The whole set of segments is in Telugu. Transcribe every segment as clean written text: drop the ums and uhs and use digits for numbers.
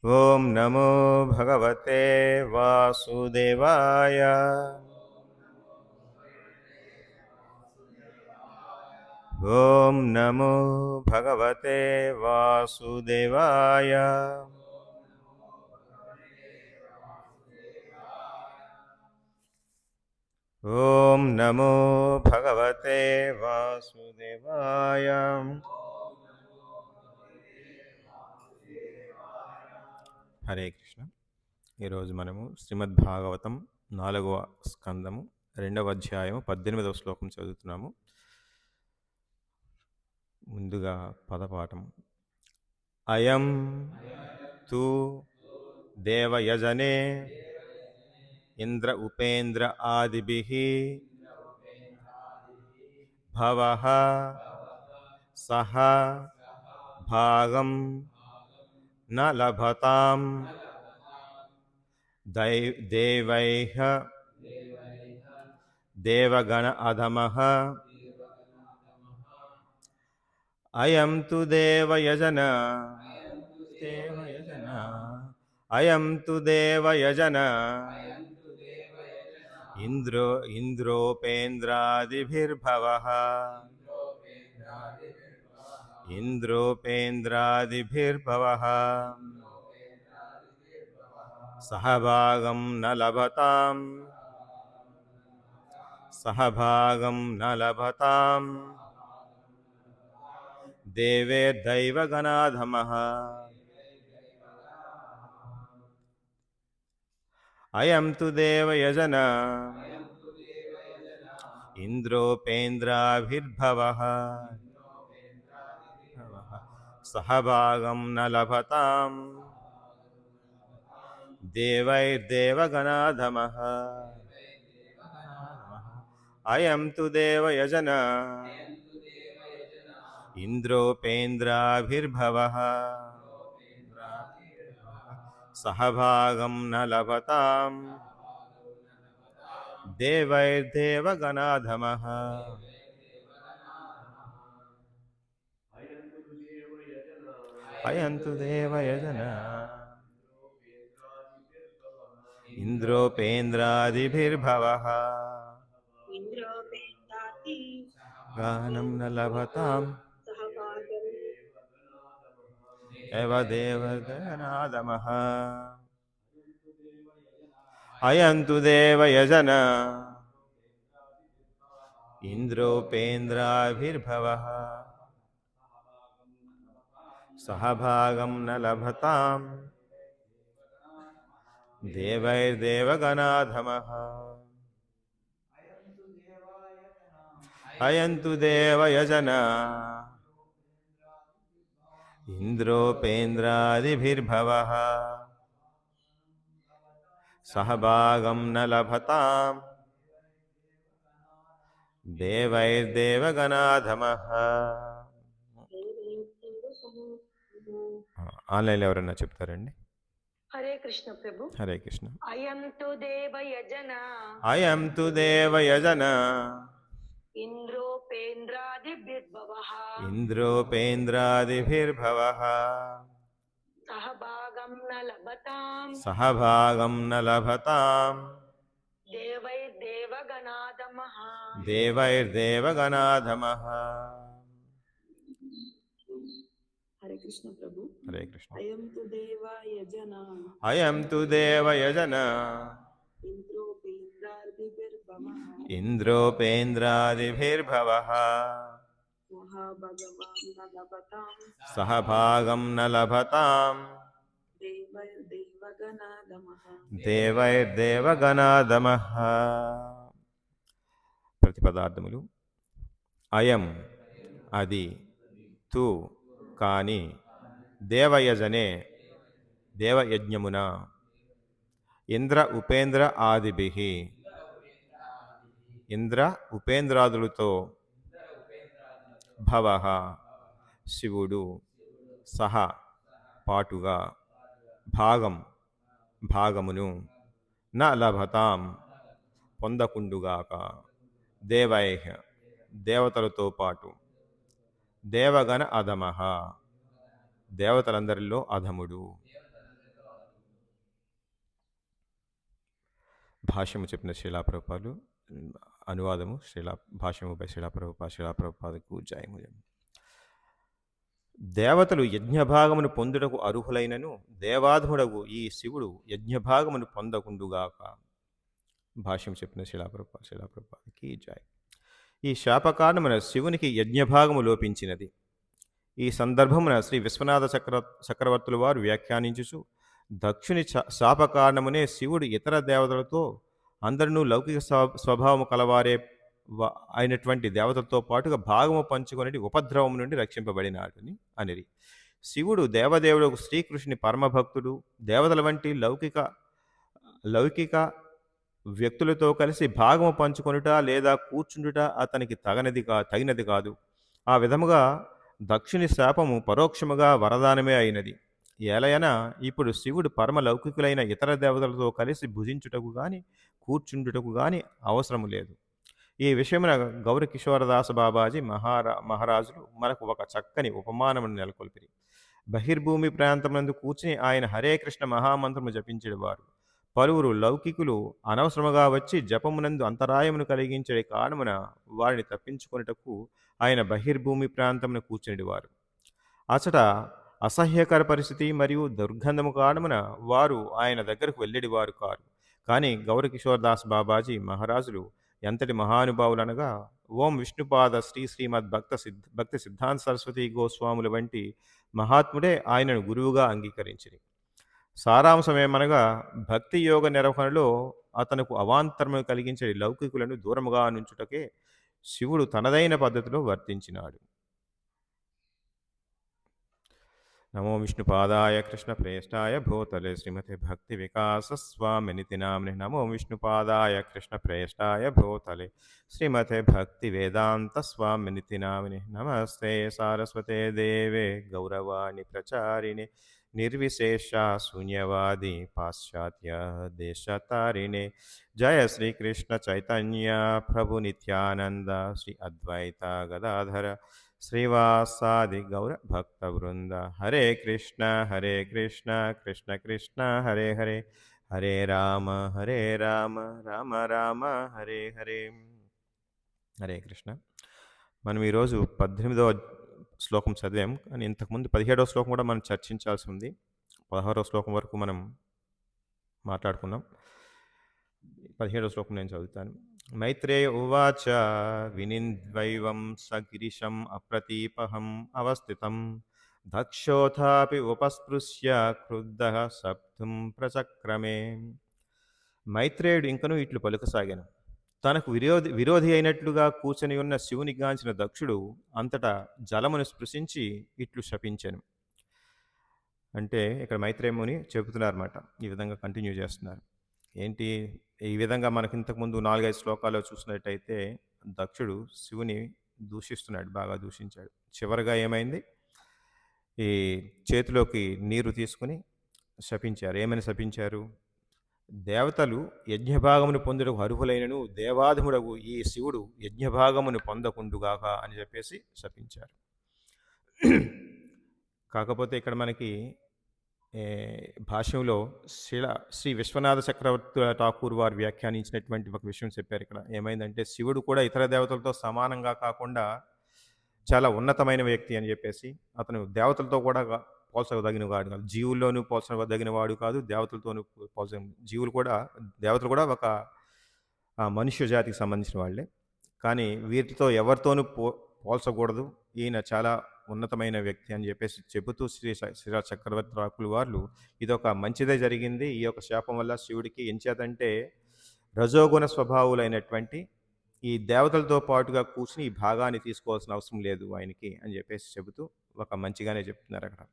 ఓం నమో భగవతే వాసుదేవాయ. ఓం నమో భగవతే వాసుదేవాయ. ఓం నమో భగవతే వాసుదేవాయ. హరే కృష్ణ. ఈరోజు మనము శ్రీమద్ భాగవతం 4వ స్కందము 2వ అధ్యాయము 18వ శ్లోకం చదువుతున్నాము. ముందుగా పదపాఠం. అయం తు దేవయజనే ఇంద్ర ఉపేంద్ర ఆదిభిః భవః సహ భాగం న లభతాం దేవైః దేవగణ అధమః. అయం తు దేవయజన అయం తు దేవయజన ఇంద్రోపేంద్రాదిభిర్భవః ఇంద్రోపేంద్రాదిభిర్భవః సహభాగం న లభతాం సహభాగం న లభతాం దేవేర్దైవగణాధమః. అయం తు దేవయజన ఇంద్రోపేంద్రాభిర్భవః సహభాగం న లభతాం దేవైర్దేవగణాధమః. అయం తు దేవయజన ఇంద్రోపేంద్రాభిర్భవః సహభాగం న లభతాం దేవైర్దేవగణాధమః. అయం తు దేవయజన ఇంద్రోపేంద్రాదిభిర్భవః గానం న లభతాం దేవగణాధమః. అయం తు దేవయజన ఇంద్రోపేంద్రాభిర్భవః సహభాగం న లభతాం దేవైర్దేవగణాధమః. అయం తు దేవయజన ఇంద్రోపేంద్రాదిభిర్భవః సహభాగం న లభతాం దేవైర్దేవగణాధమః. ఆన్లైన్లో ఎవరన్నా చెప్తారండి? హరే కృష్ణ ప్రభు. హరే కృష్ణ. అయం తు దేవయజన అయం తు దేవయజన ఇంద్రోపేంద్రాదిభిర్భవః ఇంద్రోపేంద్రాదిభిర్భవః సహభాగం న లభతాం సహభాగం న లభతాం దేవైర్దేవగణాధమః. దేవైర్దేవగణాధమః. హరే కృష్ణ ప్రభు. హరే కృష్ణ. అయం తు దేవయజన అయం తు దేవయజన ఇంద్రోపేంద్రాదిభిర్భవః ఇంద్రోపేంద్రాదిభిర్భవః మహాభగవాన్ న లభతాం సహభాగం న లభతాం దేవైర్దేవగణాధమః. దేవైర్దేవగణాధమః. ప్రతిపదార్థములు. అయం అది, తు కాని, దేవయజనే దేవయజ్ఞమున, ఇంద్ర ఉపేంద్ర ఆదిభిః ఇంద్ర ఉపేంద్రాదులతో, భవః శివుడు, సహ పాటుగా, భాగం భాగమును, న లభతాం పొందకుండుగాక, దేవైః దేవతలతో పాటు, దేవగణ అధమః దేవతలందరిలో అధముడు, భాష్యము చెప్పిన శిలాప్రభుపాలు, అనువాదము భాష్యము బై శిలాప్రభుపాదకు జయము. దేవతలు యజ్ఞభాగమును పొందుటకు అర్హులైనను దేవాధముడగు ఈ శివుడు యజ్ఞభాగమును పొందకుండుగాక. భాష్యం చెప్పిన శిలాప్రభుపాదకి జయ. ఈ శాపకారణమున శివునికి యజ్ఞభాగము లోపించినది. ఈ సందర్భమున శ్రీ విశ్వనాథ చక్రవర్తుల వారు వ్యాఖ్యానించుచు, దక్షుని శాపకారణమునే శివుడు ఇతర దేవతలతో అందరినూ లౌకిక స్వభావము కలవారే అయినటువంటి దేవతలతో పాటుగా భాగము పంచుకొనేటి ఉపద్రవం నుండి రక్షింపబడినాడని అనిరి. శివుడు దేవదేవుడు శ్రీకృష్ణుని పరమభక్తుడు. దేవతల వంటి లౌకిక వ్యక్తులతో కలిసి భాగము పంచుకొనుట లేదా కూర్చుండుట అతనికి తగినది కాదు. ఆ విధముగా దక్షుని శాపము పరోక్షముగా వరదానమే అయినది. ఏలయన ఇప్పుడు శివుడు పరమ లౌకికులైన ఇతర దేవతలతో కలిసి భుజించుటకు గాని కూర్చుండుటకు గాని అవసరము లేదు. ఈ విషయమున గౌరీ కిషోరదాస బాబాజీ మహారాజులు మనకు ఒక చక్కని ఉపమానమును నెలకొల్పిరి. బహిర్భూమి ప్రాంతమునందు కూర్చుని ఆయన హరే కృష్ణ మహామంత్రము జపించేవారు. పలువురు లౌకికులు అనవసరముగా వచ్చి జపమునందు అంతరాయమును కలిగించే కారణమున వారిని తప్పించుకొనుటకు ఆయన బహిర్భూమి ప్రాంతమును కూర్చునివారు. అచట అసహ్యకర పరిస్థితి మరియు దుర్గంధము కారణమున వారు ఆయన దగ్గరకు వెళ్ళేవారు కారు. కానీ గౌరీ కిషోర్దాస్ బాబాజీ మహారాజులు ఎంతటి మహానుభావులనగా ఓం విష్ణుపాద శ్రీమద్ భక్తి సిద్ధాంత సరస్వతి గోస్వాముల వంటి మహాత్ముడే ఆయనను గురువుగా అంగీకరించిరి. సారాంశమేమనగా భక్తి యోగ నిర్వహణలో అతనుకు అవాంతరము కలిగించే లౌకికులను దూరముగా నుంచుటకే శివుడు తనదైన పద్ధతిలో వర్తించినాడు. నమో విష్ణుపాదాయ కృష్ణ ప్రేష్టాయ భూతలే శ్రీమతే భక్తి వికాస స్వామినితి నామ్ని. నమో విష్ణుపాదాయ కృష్ణ ప్రేష్టాయ భూతలే శ్రీమతే భక్తి వేదాంత స్వామినితి నామ్ని. నమస్తే సారస్వతే దేవే గౌరవాణి ప్రచారిణి నిర్విశేష శూన్యవాది పాశ్చాత్య దేశతారిణే. జయ శ్రీకృష్ణ చైతన్య ప్రభు నిత్యానంద శ్రీ అద్వైత గదాధర శ్రీవాసాది గౌర భక్త వృంద. హరే కృష్ణ కృష్ణ కృష్ణ హరే హరే, హరే రామ రామ రామ హరే హరే. హరే కృష్ణ. మనం ఈరోజు 18వ శ్లోకం చదివాం. కానీ ఇంతకుముందు 17వ శ్లోకం కూడా మనం చర్చించాల్సి ఉంది. 16వ శ్లోకం వరకు మనం మాట్లాడుకున్నాం. 17వ శ్లోకం నేను చదువుతాను. మైత్రేయ ఉవాచ వినిద్వైవం స గిరిశం అప్రతీపహం అవస్థితం దక్షోథాపి ఉపస్పృశ్య క్రుద్ధః సప్తుం ప్రచక్రమే. మైత్రేయుడు ఇంకనూ ఇట్లు పలుకసాగాను. తనకు విరోధి అయినట్లుగా కూర్చొని ఉన్న శివుని గాంచిన దక్షుడు అంతటా జలమును స్పృశించి ఇట్లు శపించెను. అంటే ఇక్కడ మైత్రేయముని చెబుతున్నారన్నమాట. ఈ విధంగా కంటిన్యూ చేస్తున్నారు. ఏంటి ఈ విధంగా మనకి ఇంతకుముందు 4-5 శ్లోకాల్లో చూసినట్టయితే దక్షుడు శివుని దూషిస్తున్నాడు, బాగా దూషించాడు. చివరిగా ఏమైంది, ఈ చేతిలోకి నీరు తీసుకుని శపించారు. ఏమని శపించారు? దేవతలు యజ్ఞభాగమును పొందుటకు అర్హులైనను దేవాధముడగు ఈ శివుడు యజ్ఞభాగమును పొందకుండుగాక అని చెప్పేసి శపించారు. కాకపోతే ఇక్కడ మనకి భాష్యంలో శ్రీ విశ్వనాథ చక్రవర్తి ఠాకూర్ వారు వ్యాఖ్యానించినటువంటి ఒక విషయం చెప్పారు. ఇక్కడ ఏమైందంటే శివుడు కూడా ఇతర దేవతలతో సమానంగా కాకుండా చాలా ఉన్నతమైన వ్యక్తి అని చెప్పేసి, అతను దేవతలతో కూడా పోల్చదగిన వాడు కాదు, జీవుల్లోనూ పోల్చదగిన వాడు కాదు, దేవతలతోనూ దేవతలు కూడా ఒక మనుష్య జాతికి సంబంధించిన వాళ్ళే. కానీ వీటితో ఎవరితోనూ పోల్చకూడదు, ఈయన చాలా ఉన్నతమైన వ్యక్తి అని చెప్పేసి చెబుతూ శ్రీ చక్రవర్తి ఠాకూర్ వాళ్ళు ఇదొక మంచిదే జరిగింది ఈ యొక్క శాపం వల్ల శివుడికి. ఎంచేతంటే రజోగుణ స్వభావులైనటువంటి ఈ దేవతలతో పాటుగా కూర్చుని ఈ భాగాన్ని తీసుకోవాల్సిన అవసరం లేదు ఆయనకి అని చెప్పేసి చెబుతూ ఒక మంచిగానే చెప్తున్నారు అక్కడ.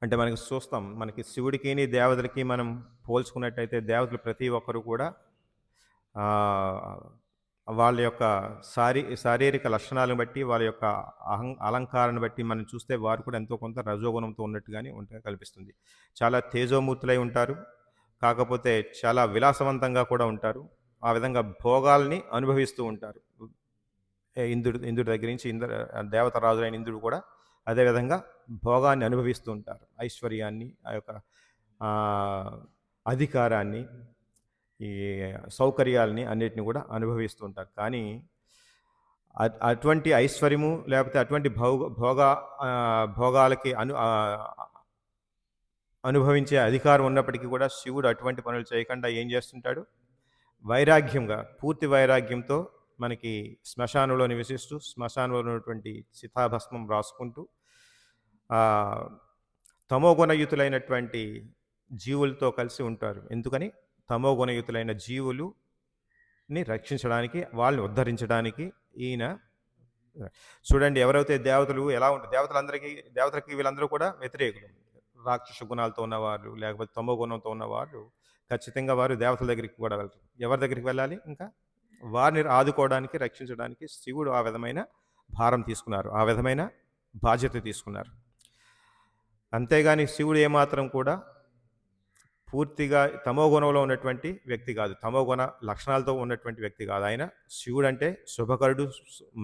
అంటే మనకి చూస్తాం, మనకి శివుడికి దేవతలకి మనం పోల్చుకున్నట్టయితే దేవతలు ప్రతి ఒక్కరు కూడా వాళ్ళ యొక్క శారీరక లక్షణాలను బట్టి, వాళ్ళ యొక్క అలంకారాన్ని బట్టి మనం చూస్తే వారు కూడా ఎంతో కొంత రజోగుణంతో ఉన్నట్టుగానే కనిపిస్తుంది. చాలా తేజోమూర్తులై ఉంటారు, కాకపోతే చాలా విలాసవంతంగా కూడా ఉంటారు. ఆ విధంగా భోగాల్ని అనుభవిస్తూ ఉంటారు. ఇంద్రుడి దగ్గర నుంచి దేవత రాజులైన ఇంద్రుడు కూడా అదేవిధంగా భోగాన్ని అనుభవిస్తూ ఉంటారు, ఐశ్వర్యాన్ని, ఆ యొక్క అధికారాన్ని. ఈ సౌకర్యాలని అన్నిటిని కూడా అనుభవిస్తూ ఉంటారు. కానీ అటువంటి ఐశ్వర్యము లేకపోతే అటువంటి భోగాలకి అనుభవించే అధికారం ఉన్నప్పటికీ కూడా శివుడు అటువంటి పనులు చేయకుండా ఏం చేస్తుంటాడు? వైరాగ్యంగా, పూర్తి వైరాగ్యంతో మనకి శ్మశానంలో నివసిస్తూ, శ్మశానంలో ఉన్నటువంటి చితాభస్మం రాసుకుంటూ, తమోగుణయుతులైనటువంటి జీవులతో కలిసి ఉంటారు. ఎందుకని? తమోగుణయుతులైన జీవులుని రక్షించడానికి, వాళ్ళని ఉద్ధరించడానికి ఈయన. చూడండి, ఎవరైతే దేవతలు ఎలా ఉంటారు, దేవతలకి వీళ్ళందరూ కూడా వ్యతిరేకులు. రాక్షస గుణాలతో ఉన్నవాళ్ళు లేకపోతే తమో గుణంతో ఉన్నవాళ్ళు ఖచ్చితంగా వారు దేవతల దగ్గరికి కూడా వెళ్తారు. ఎవరి దగ్గరికి వెళ్ళాలి? ఇంకా వారిని ఆదుకోవడానికి, రక్షించడానికి శివుడు ఆ విధమైన భారం తీసుకున్నారు, ఆ విధమైన బాధ్యత తీసుకున్నారు. అంతేగాని శివుడు ఏమాత్రం కూడా పూర్తిగా తమో గుణంలో ఉన్నటువంటి వ్యక్తి కాదు, తమో గుణ లక్షణాలతో ఉన్నటువంటి వ్యక్తి కాదు. ఆయన శివుడు అంటే శుభకరుడు,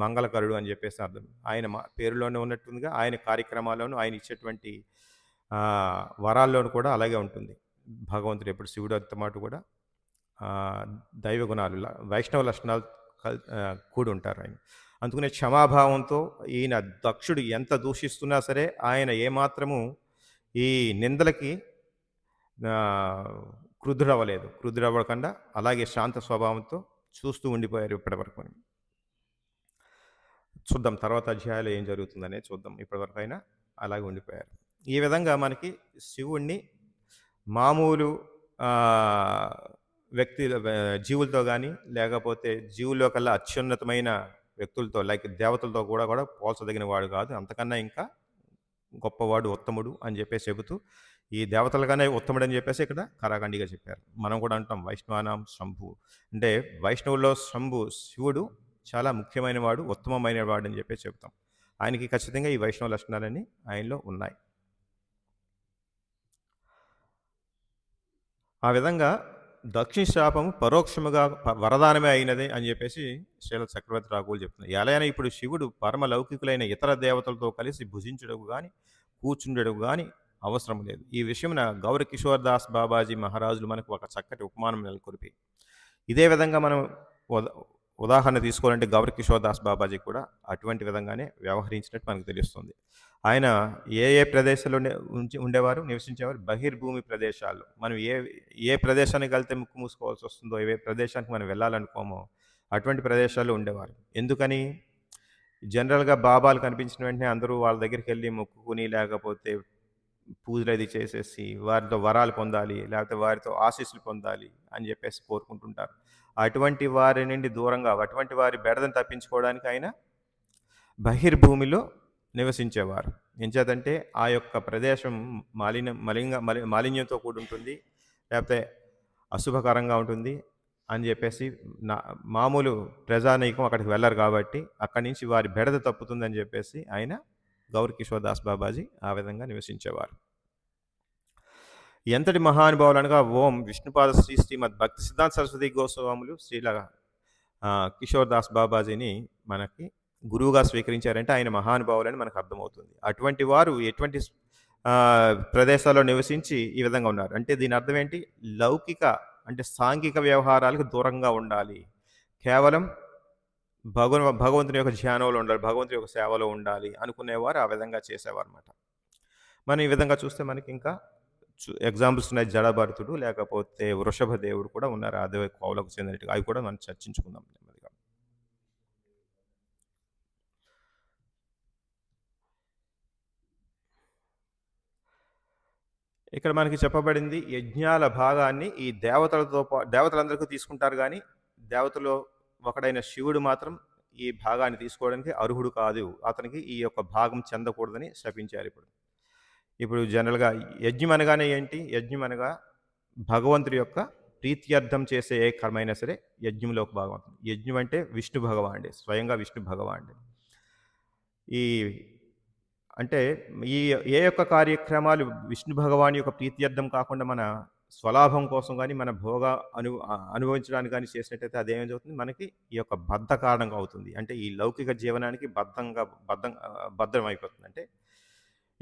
మంగళకరుడు అని చెప్పేసి అర్థం. ఆయన పేరులోనే ఉన్నట్టుగా ఆయన కార్యక్రమాల్లోనూ ఆయన ఇచ్చేటువంటి వరాల్లోనూ కూడా అలాగే ఉంటుంది. భగవంతుడు ఎప్పుడు శివుడు అంతమాట కూడా దైవ గుణాలు, వైష్ణవ లక్షణాలు కూడి ఉంటారు ఆయన. అందుకనే క్షమాభావంతో ఈయన దక్షుడు ఎంత దూషిస్తున్నా సరే ఆయన ఏమాత్రము ఈ నిందలకి క్రుద్ధుడవ్వకుండా అలాగే శాంత స్వభావంతో చూస్తూ ఉండిపోయారు ఇప్పటివరకు. చూద్దాం తర్వాత అధ్యాయాలు ఏం జరుగుతుందనేది చూద్దాం. ఇప్పటివరకు అయినా అలాగే ఉండిపోయారు. ఈ విధంగా మనకి శివుణ్ణి మామూలు జీవులతో కానీ లేకపోతే జీవుల్లో కల్లా అత్యున్నతమైన వ్యక్తులతో లైక్ దేవతలతో కూడా పోల్చదగిన వాడు కాదు, అంతకన్నా ఇంకా గొప్పవాడు, ఉత్తముడు అని చెప్పేసి చెబుతూ ఈ దేవతలగానే ఉత్తముడు అని చెప్పేసి ఇక్కడ కరాఖండిగా చెప్పారు. మనం కూడా అంటాం వైష్ణవానాం శంభు అంటే వైష్ణవుల్లో శంభు శివుడు చాలా ముఖ్యమైన వాడు, ఉత్తమమైన వాడు అని చెప్పేసి చెబుతాం. ఆయనకి ఖచ్చితంగా ఈ వైష్ణవ లక్షణాలన్నీ ఆయనలో ఉన్నాయి. ఆ విధంగా దక్షిణ శాపము పరోక్షముగా వరదానమే అయినది అని చెప్పేసి శ్రీల చక్రవర్తి రాఘవులు చెప్తున్నారు. ఎలాగైనా ఇప్పుడు శివుడు పరమలౌకికులైన ఇతర దేవతలతో కలిసి భుజించడకు కానీ కూర్చుండకు కానీ అవసరం లేదు. ఈ విషయమున గౌరకిషోర్ దాస్ బాబాజీ మహారాజులు మనకు ఒక చక్కటి ఉపమానం నెలకొల్పి, ఇదే విధంగా మనం ఉదాహరణ తీసుకోవాలంటే గౌరకిషోర్ దాస్ బాబాజీ కూడా అటువంటి విధంగానే వ్యవహరించినట్టు మనకు తెలుస్తుంది. ఆయన ఏ ప్రదేశాల్లో ఉండేవారు, నివసించేవారు? బహిర్భూమి ప్రదేశాల్లో. మనం ఏ ప్రదేశానికి వెళ్తే ముక్కు మూసుకోవాల్సి వస్తుందో, ఏ ప్రదేశానికి మనం వెళ్ళాలనుకోమో అటువంటి ప్రదేశాల్లో ఉండేవారు. ఎందుకని? జనరల్గా బాబాలు కనిపించిన వెంటనే అందరూ వాళ్ళ దగ్గరికి వెళ్ళి మొక్కుకుని లేకపోతే పూజలు అది చేసేసి వారితో వరాలు పొందాలి లేకపోతే వారితో ఆశీస్సులు పొందాలి అని చెప్పేసి కోరుకుంటుంటారు. అటువంటి వారి నుండి దూరంగా, అటువంటి వారి బెడదను తప్పించుకోవడానికి ఆయన బహిర్భూమిలో నివసించేవారు. ఎంచేతంటే ఆ యొక్క ప్రదేశం మాలిన్యంతో కూడి ఉంటుంది లేకపోతే అశుభకరంగా ఉంటుంది అని చెప్పేసి మామూలు ప్రజానీకం అక్కడికి వెళ్ళరు కాబట్టి అక్కడి నుంచి వారి బెడద తప్పుతుందని చెప్పేసి ఆయన గౌరకిషోర్ దాస్ బాబాజీ ఆ విధంగా నివసించేవారు. ఎంతటి మహానుభావులు అనగా ఓం విష్ణుపాద శ్రీమద్ భక్తి సిద్ధాంత సరస్వతి గోస్వాములు శ్రీల కిషోర్ దాస్ బాబాజీని మనకి గురువుగా స్వీకరించారంటే ఆయన మహానుభావులని మనకు అర్థమవుతుంది. అటువంటి వారు ఎటువంటి ప్రదేశాల్లో నివసించి ఈ విధంగా ఉన్నారు అంటే దీని అర్థం ఏంటి? లౌకిక అంటే సాంఘిక వ్యవహారాలకు దూరంగా ఉండాలి, కేవలం భగవంతుని యొక్క ధ్యానంలో ఉండాలి, భగవంతుని యొక్క సేవలో ఉండాలి అనుకునేవారు ఆ విధంగా చేసేవారు అన్నమాట. మనం ఈ విధంగా చూస్తే మనకి ఇంకా ఎగ్జాంపుల్స్ ఉన్నాయి. జడభరతుడు లేకపోతే వృషభ దేవుడు కూడా ఉన్నారు అదే కోవలకు చెందినట్టుగా. అవి కూడా మనం చర్చించుకుందాం నెమ్మదిగా. ఇక్కడ మనకి చెప్పబడింది యజ్ఞాల భాగాన్ని ఈ దేవతలందరికీ తీసుకుంటారు, కానీ దేవతలో ఒకడైన శివుడు మాత్రం ఈ భాగాన్ని తీసుకోవడానికి అర్హుడు కాదు, అతనికి ఈ యొక్క భాగం చెందకూడదని శపించారు. ఇప్పుడు జనరల్గా యజ్ఞం అనగానే ఏంటి? యజ్ఞం అనగా భగవంతుడి యొక్క ప్రీత్యర్థం చేసే ఏ కర్మ అయినా సరే యజ్ఞంలో ఒక భాగం అవుతుంది. యజ్ఞం అంటే విష్ణు భగవానుడే, స్వయంగా విష్ణు భగవానుడే. అంటే ఏ యొక్క కార్యక్రమాలు విష్ణు భగవాన్ యొక్క ప్రీత్యర్థం కాకుండా మన స్వలాభం కోసం కానీ మన అనుభవించడానికి కానీ చేసినట్టయితే అదేం జరుగుతుంది? మనకి ఈ యొక్క బద్ధ కారణంగా అవుతుంది. అంటే ఈ లౌకిక జీవనానికి భద్రం అయిపోతుంది. అంటే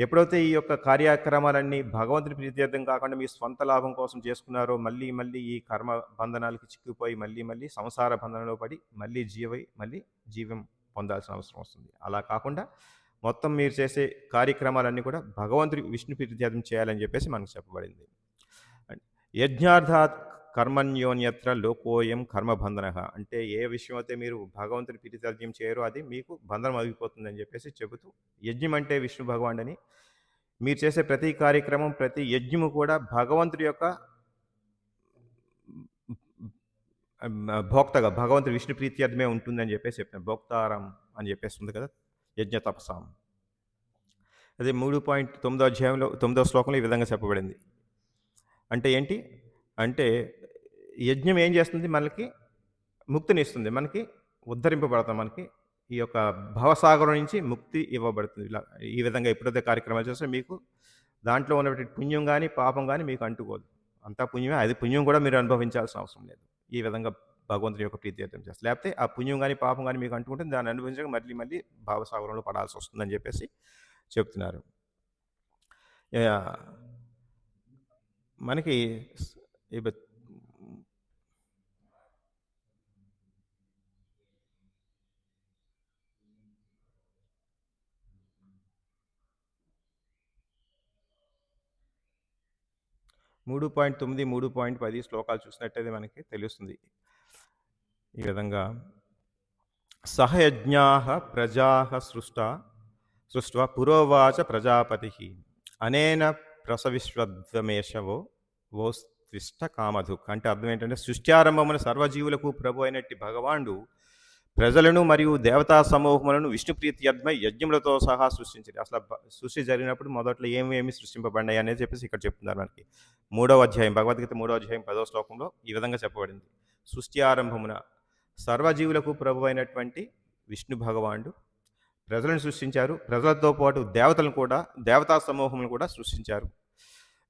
ఎప్పుడైతే ఈ యొక్క కార్యక్రమాలన్నీ భగవంతుని ప్రీత్యర్థం కాకుండా మీ స్వంత లాభం కోసం చేసుకున్నారో మళ్ళీ మళ్ళీ ఈ కర్మ బంధనాలకి చిక్కుపోయి మళ్ళీ మళ్ళీ సంసార బంధనంలో పడి మళ్ళీ జీవం పొందాల్సిన అవసరం వస్తుంది. అలా కాకుండా మొత్తం మీరు చేసే కార్యక్రమాలన్నీ కూడా భగవంతుడికి విష్ణు ప్రీత్యర్థం చేయాలని చెప్పేసి మనకు చెప్పబడింది. యజ్ఞార్థాత్ కర్మణ్యోన్యత్ర లోకోయం కర్మబంధన, అంటే ఏ విషయం అయితే మీరు భగవంతుని ప్రీత్యర్థం చేయరో అది మీకు బంధనం అయిపోతుందని చెప్పేసి చెబుతూ, యజ్ఞం అంటే విష్ణు భగవానుడని, మీరు చేసే ప్రతి కార్యక్రమం ప్రతి యజ్ఞము కూడా భగవంతుడి యొక్క భోక్తగా భగవంతుడి విష్ణు ప్రీత్యర్థమే ఉంటుందని చెప్పేసి చెప్తాను. భోక్తారం అని చెప్పేసి ఉంది కదా యజ్ఞ తపసాం. అదే 3.9 అధ్యాయంలో 9వ శ్లోకంలో ఈ విధంగా చెప్పబడింది. అంటే ఏంటి అంటే యజ్ఞం ఏం చేస్తుంది, మనకి ముక్తిని ఇస్తుంది, మనకి ఉద్ధరింపబడతాం, మనకి ఈ యొక్క భవసాగరం నుంచి ముక్తి ఇవ్వబడుతుంది. ఇలా ఈ విధంగా ఎప్పుడైతే కార్యక్రమాలు చేస్తే మీకు దాంట్లో ఉన్నటువంటి పుణ్యం కానీ పాపం కానీ మీకు అంటుకోదు, అంతా పుణ్యమే. అది పుణ్యం కూడా మీరు అనుభవించాల్సిన అవసరం లేదు. ఈ విధంగా భగవంతుని యొక్క ప్రీత్యర్థం చేస్తారు. లేకపోతే ఆ పుణ్యం కానీ పాపం కానీ మీకు అంటుకుంటే దాన్ని అనుభవించక మళ్ళీ మళ్ళీ భావసాగరంలో పడాల్సి వస్తుందని చెప్పేసి చెప్తున్నారు. మనకి ఇప్పుడు 3.9, 3.10 శ్లోకాలు చూసినట్టయితే మనకి తెలుస్తుంది. ఈ విధంగా సహయజ్ఞాః ప్రజాః సృష్ట్వా పురోవాచ ప్రజాపతిః అనేన ప్రసవిశ్వద్వమేషవో వోస్తిష్ట కామధుక్. అంటే అర్థం ఏంటంటే సృష్ట్యారంభమున సర్వజీవులకు ప్రభు అయినట్టి భగవానుడు ప్రజలను మరియు దేవతా సమూహములను విష్ణు ప్రీత్యర్థమై యజ్ఞములతో సహా సృష్టించింది. అసలు సృష్టి జరిగినప్పుడు మొదట్లో ఏమేమి సృష్టింపబడినాయి అనేది చెప్పేసి ఇక్కడ చెప్తున్నారు మనకి. 3వ అధ్యాయం భగవద్గీత 3వ అధ్యాయం 10వ శ్లోకంలో ఈ విధంగా చెప్పబడింది. సృష్టి ఆరంభమున సర్వజీవులకు ప్రభు అయినటువంటి విష్ణు భగవానుడు ప్రజలను సృష్టించారు. ప్రజలతో పాటు దేవతలను కూడా దేవతా సమూహములను కూడా సృష్టించారు.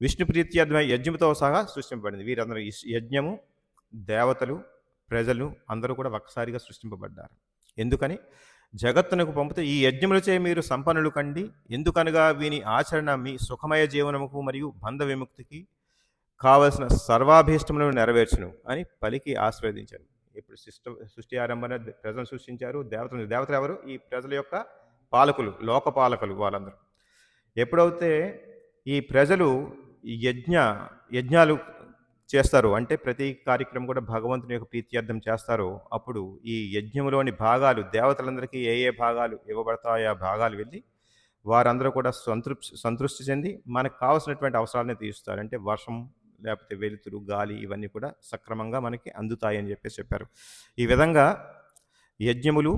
విష్ణు ప్రీత్యర్థమై యజ్ఞముతో సహా సృష్టింపబడింది. వీరందరూ యజ్ఞము, దేవతలు, ప్రజలు అందరూ కూడా ఒక్కసారిగా సృష్టింపబడ్డారు. ఎందుకని జగత్తునకు పంపుతూ ఈ యజ్ఞములచే మీరు సంపన్నులు కండి, ఎందుకనగా వీని ఆచరణ మీ సుఖమయ జీవనముకు మరియు బంధ విముక్తికి కావలసిన సర్వాభీష్టములను నెరవేర్చును అని పలికి ఆశీర్వదించారు. ఇప్పుడు సృష్టి ఆరంభన ప్రజలను సృష్టించారు. దేవతలు ఎవరు? ఈ ప్రజల యొక్క పాలకులు, లోక పాలకులు వాళ్ళందరూ. ఎప్పుడైతే ఈ ప్రజలు యజ్ఞాలు చేస్తారు, అంటే ప్రతి కార్యక్రమం కూడా భగవంతుని యొక్క ప్రీత్యర్థం చేస్తారో అప్పుడు ఈ యజ్ఞంలోని భాగాలు దేవతలందరికీ ఏ ఏ భాగాలు ఇవ్వబడతాయో ఆ భాగాలు వెళ్ళి వారందరూ కూడా సంతృప్తి చెంది మనకు కావాల్సినటువంటి అవసరాలను తీరుస్తారు. అంటే వర్షం లేకపోతే వెలుతురు, గాలి ఇవన్నీ కూడా సక్రమంగా మనకి అందుతాయని చెప్పేసి చెప్పారు. ఈ విధంగా యజ్ఞములు,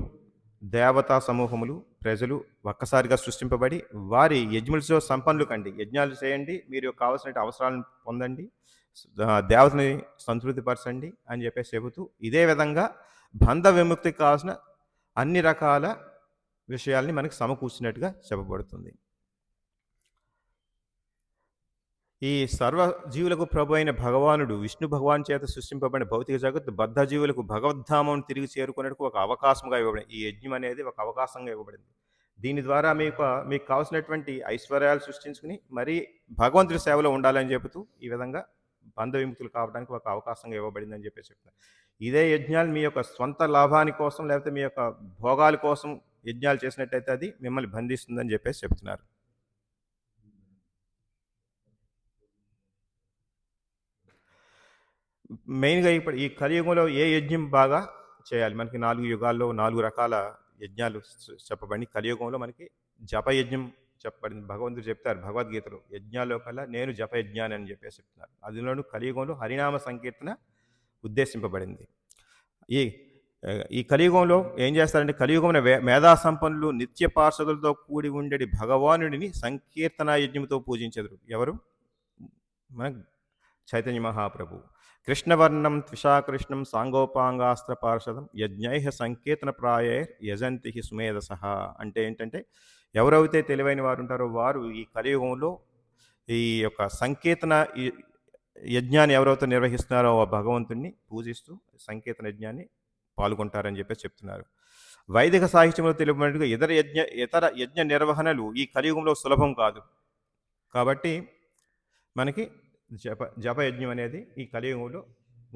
దేవతా సమూహములు, ప్రజలు ఒక్కసారిగా సృష్టింపబడి వారి యజ్ఞములతో సంపన్నులు కండి, యజ్ఞాలు చేయండి, మీరు కావాల్సిన అవసరాలను పొందండి, దేవతని సంతృప్తిపరచండి అని చెప్పేసి చెబుతూ ఇదే విధంగా బంధ విముక్తికి కావాల్సిన అన్ని రకాల విషయాల్ని మనకి సమకూర్చినట్టుగా చెప్పబడుతుంది. ఈ సర్వజీవులకు ప్రభు అయిన భగవానుడు విష్ణు భగవాన్ చేత సృష్టింపబడిన భౌతిక జగత్తు బద్ధ జీవులకు భగవద్ధామం తిరిగి చేరుకునేందుకు ఒక అవకాశంగా ఇవ్వబడింది. ఈ యజ్ఞం అనేది ఒక అవకాశంగా ఇవ్వబడింది. దీని ద్వారా మీకు కావాల్సినటువంటి ఐశ్వర్యాలు సృష్టించుకుని మరీ భగవంతుడి సేవలో ఉండాలని చెబుతూ ఈ విధంగా బంధ విముక్తులు కావడానికి ఒక అవకాశంగా ఇవ్వబడిందని చెప్పేసి చెప్తున్నారు. ఇదే యజ్ఞాలు మీ యొక్క స్వంత లాభాని కోసం లేకపోతే మీ యొక్క భోగాల కోసం యజ్ఞాలు చేసినట్టయితే అది మిమ్మల్ని బంధిస్తుందని చెప్పేసి చెప్తున్నారు. మెయిన్గా ఇప్పుడు ఈ కలియుగంలో ఏ యజ్ఞం బాగా చేయాలి? మనకి 4 యుగాల్లో 4 రకాల యజ్ఞాలు చెప్పబడి కలియుగంలో మనకి జపయజ్ఞం చెప్పబడింది. భగవంతుడు చెప్తారు భగవద్గీతలో, యజ్ఞాల్లో కల్లా నేను జపయజ్ఞాన్ని అని చెప్పేసి చెప్తున్నారు. అందులోనూ కలియుగంలో హరినామ సంకీర్తన ఉద్దేశింపబడింది. ఈ కలియుగంలో ఏం చేస్తారంటే కలియుగంలో మేధా సంపన్నులు నిత్య పార్షదులతో కూడి ఉండేది భగవానుడిని సంకీర్తన యజ్ఞంతో పూజించెదరు. ఎవరు? మన చైతన్య మహాప్రభు. కృష్ణవర్ణం త్విషాకృష్ణం సాంగోపాంగాస్త్ర పార్షదం యజ్ఞై సంకీర్తన ప్రాయే యజంతి సుమేధస. అంటే ఏంటంటే ఎవరైతే తెలివైన వారు ఉంటారో వారు ఈ కలియుగంలో ఈ యొక్క సంకీర్తన యజ్ఞాన్ని ఎవరైతే నిర్వహిస్తున్నారో ఆ భగవంతుడిని పూజిస్తూ సంకీర్తన యజ్ఞాన్ని పాల్గొంటారని చెప్పేసి చెప్తున్నారు. వైదిక సాహిత్యంలో తెలుపబడినట్టుగా ఇతర యజ్ఞ నిర్వహణలు ఈ కలియుగంలో సులభం కాదు. కాబట్టి మనకి జపయజ్ఞం అనేది ఈ కలియుగంలో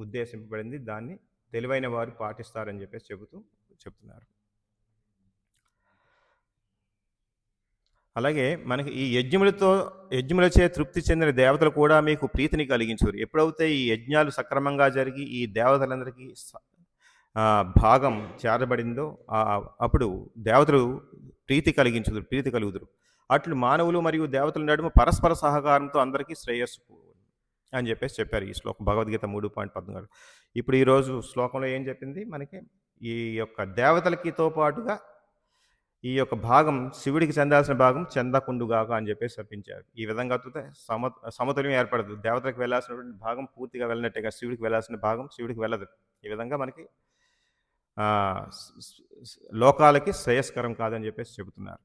ఉద్దేశింపబడింది. దాన్ని తెలివైన వారు పాటిస్తారని చెప్పేసి చెప్తున్నారు. అలాగే మనకి ఈ యజ్ఞములచే తృప్తి చెందిన దేవతలు కూడా మీకు ప్రీతిని కలిగించురు. ఎప్పుడైతే ఈ యజ్ఞాలు సక్రమంగా జరిగి ఈ దేవతలందరికీ భాగం చేరబడిందో అప్పుడు దేవతలు ప్రీతి కలుగుదురు. అట్లు మానవులు మరియు దేవతల నడుమ పరస్పర సహకారంతో అందరికీ శ్రేయస్సు అని చెప్పేసి చెప్పారు ఈ శ్లోకం భగవద్గీత 3.14. ఇప్పుడు ఈరోజు శ్లోకంలో ఏం చెప్పింది మనకి, ఈ యొక్క దేవతలకితో పాటుగా ఈ యొక్క భాగం శివుడికి చెందాల్సిన భాగం చెందకుండుగాక అని చెప్పేసి చెప్పించారు. ఈ విధంగా సమతుల్యం ఏర్పడదు. దేవతలకు వెళ్ళాల్సినటువంటి భాగం పూర్తిగా వెళ్ళినట్టుగా శివుడికి వెళ్ళాల్సిన భాగం శివుడికి వెళ్ళదు. ఈ విధంగా మనకి లోకాలకి శ్రేయస్కరం కాదని చెప్పేసి చెబుతున్నారు.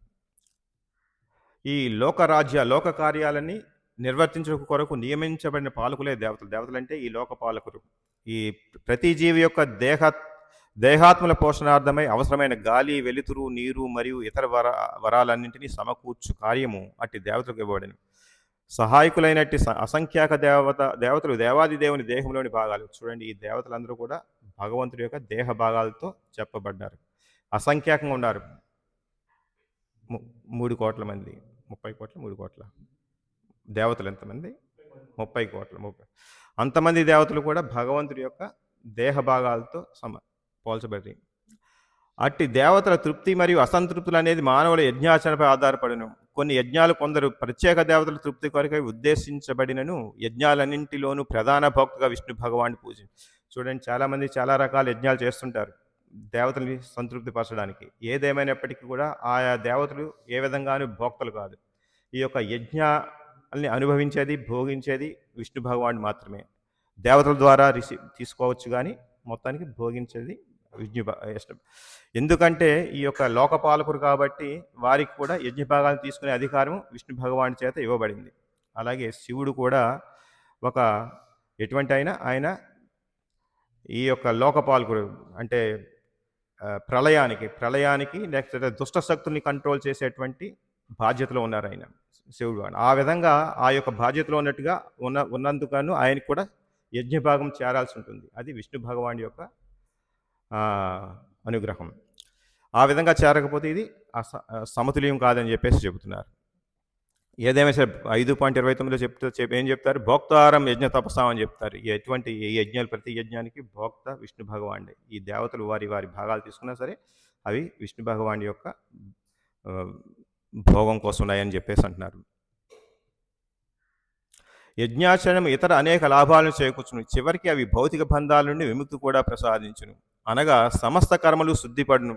ఈ లోక కార్యాలన్నీ నిర్వర్తించడం కొరకు నియమించబడిన పాలకులే దేవతలు. దేవతలంటే ఈ లోక పాలకులు. ఈ ప్రతి జీవి యొక్క దేహాత్మల పోషణార్థమై అవసరమైన గాలి, వెలుతురు, నీరు మరియు ఇతర వరాలన్నింటినీ సమకూర్చు కార్యము అట్టి దేవతలకు ఇవ్వబడిన. సహాయకులైనట్టి అసంఖ్యాక దేవతలు దేవాది దేవుని దేహంలోని భాగాలు. చూడండి, ఈ దేవతలందరూ కూడా భగవంతుడి యొక్క దేహ భాగాలతో చెప్పబడ్డారు. అసంఖ్యాకంగా ఉన్నారు. 3 కోట్ల మంది, 30 కోట్ల, 3 కోట్ల దేవతలు ఎంతమంది? 30 కోట్ల. అంతమంది దేవతలు కూడా భగవంతుడి యొక్క దేహ భాగాలతో పోల్చబడి. అట్టి దేవతల తృప్తి మరియు అసంతృప్తులు అనేది మానవుల యజ్ఞాచరణపై ఆధారపడిన. కొన్ని యజ్ఞాలు కొందరు ప్రత్యేక దేవతల తృప్తి కొరకై ఉద్దేశించబడినను యజ్ఞాలన్నింటిలోనూ ప్రధాన భక్తుగా విష్ణు భగవాన్ని చూడండి, చాలామంది చాలా రకాల యజ్ఞాలు చేస్తుంటారు దేవతల్ని సంతృప్తిపరచడానికి. ఏదేమైనప్పటికీ కూడా ఆయా దేవతలు ఏ విధంగానూ భోక్తలు కాదు. ఈ యొక్క యజ్ఞాల్ని అనుభవించేది, భోగించేది విష్ణు భగవాన్ మాత్రమే. దేవతల ద్వారా తీసుకోవచ్చు, కానీ మొత్తానికి భోగించేది విష్ణు. ఎందుకంటే ఈ యొక్క లోకపాలకుడు కాబట్టి వారికి కూడా యజ్ఞ భాగాలను తీసుకునే అధికారం విష్ణు భగవాన్ చేత ఇవ్వబడింది. అలాగే శివుడు కూడా ఒక ఎటువంటి ఆయన ఈ యొక్క లోకపాలకుడు అంటే ప్రళయానికి నెక్స్ట్ దుష్ట శక్తుల్ని కంట్రోల్ చేసేటువంటి బాధ్యతలో ఉన్నారు ఆయన శివుడు. ఆ విధంగా ఆ యొక్క బాధ్యతలో ఉన్నట్టుగా ఉన్నందుకను ఆయనకు కూడా యజ్ఞ భాగం చేరాల్సి ఉంటుంది. అది విష్ణు భగవాన్ యొక్క అనుగ్రహం. ఆ విధంగా చేరకపోతే ఇది సమతుల్యం కాదని చెప్పేసి చెబుతున్నారు. ఏదేమైనా సరే 5.29లో ఏం చెప్తారు? భోక్తారం యజ్ఞ తపస్సాం అని చెప్తారు. ఎటువంటి యజ్ఞాలు, ప్రతి యజ్ఞానికి భోక్త విష్ణు భగవానుడే. ఈ దేవతలు వారి భాగాలు తీసుకున్నా సరే అవి విష్ణు భగవాన్ యొక్క భోగం కోసం ఉన్నాయని చెప్పేసి అంటున్నారు. యజ్ఞాచరణం ఇతర అనేక లాభాలను చేకూర్చును. చివరికి అవి భౌతిక బంధాల నుండి విముక్తి కూడా ప్రసాదించును. అనగా సమస్త కర్మలు శుద్ధిపడును.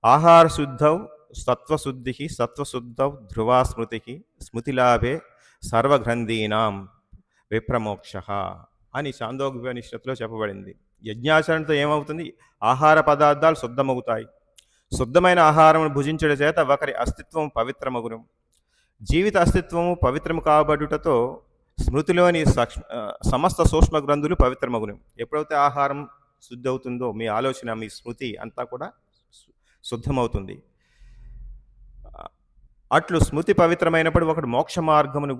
ఆహార శుద్ధౌ సత్వశుద్ధి, సత్వశుద్ధౌ ధ్రువా స్మృతిలాభే సర్వగ్రంథీనాం విప్రమోక్ష అని చాందోగ్యోపనిషత్తులో చెప్పబడింది. యజ్ఞాచరణతో ఏమవుతుంది? ఆహార పదార్థాలు శుద్ధమవుతాయి. శుద్ధమైన ఆహారం భుజించడం చేత ఒకరి అస్తిత్వం పవిత్రమగును. జీవిత అస్తిత్వము పవిత్రము కాబడుటతో స్మృతిలోని సమస్త సూక్ష్మ గ్రంథులు పవిత్రమగును. ఎప్పుడైతే ఆహారం శుద్ధి అవుతుందో మీ ఆలోచన, మీ స్మృతి అంతా కూడా శుద్ధమవుతుంది. అట్లు స్మృతి పవిత్రమైనప్పుడు ఒకటి మోక్ష మార్గమును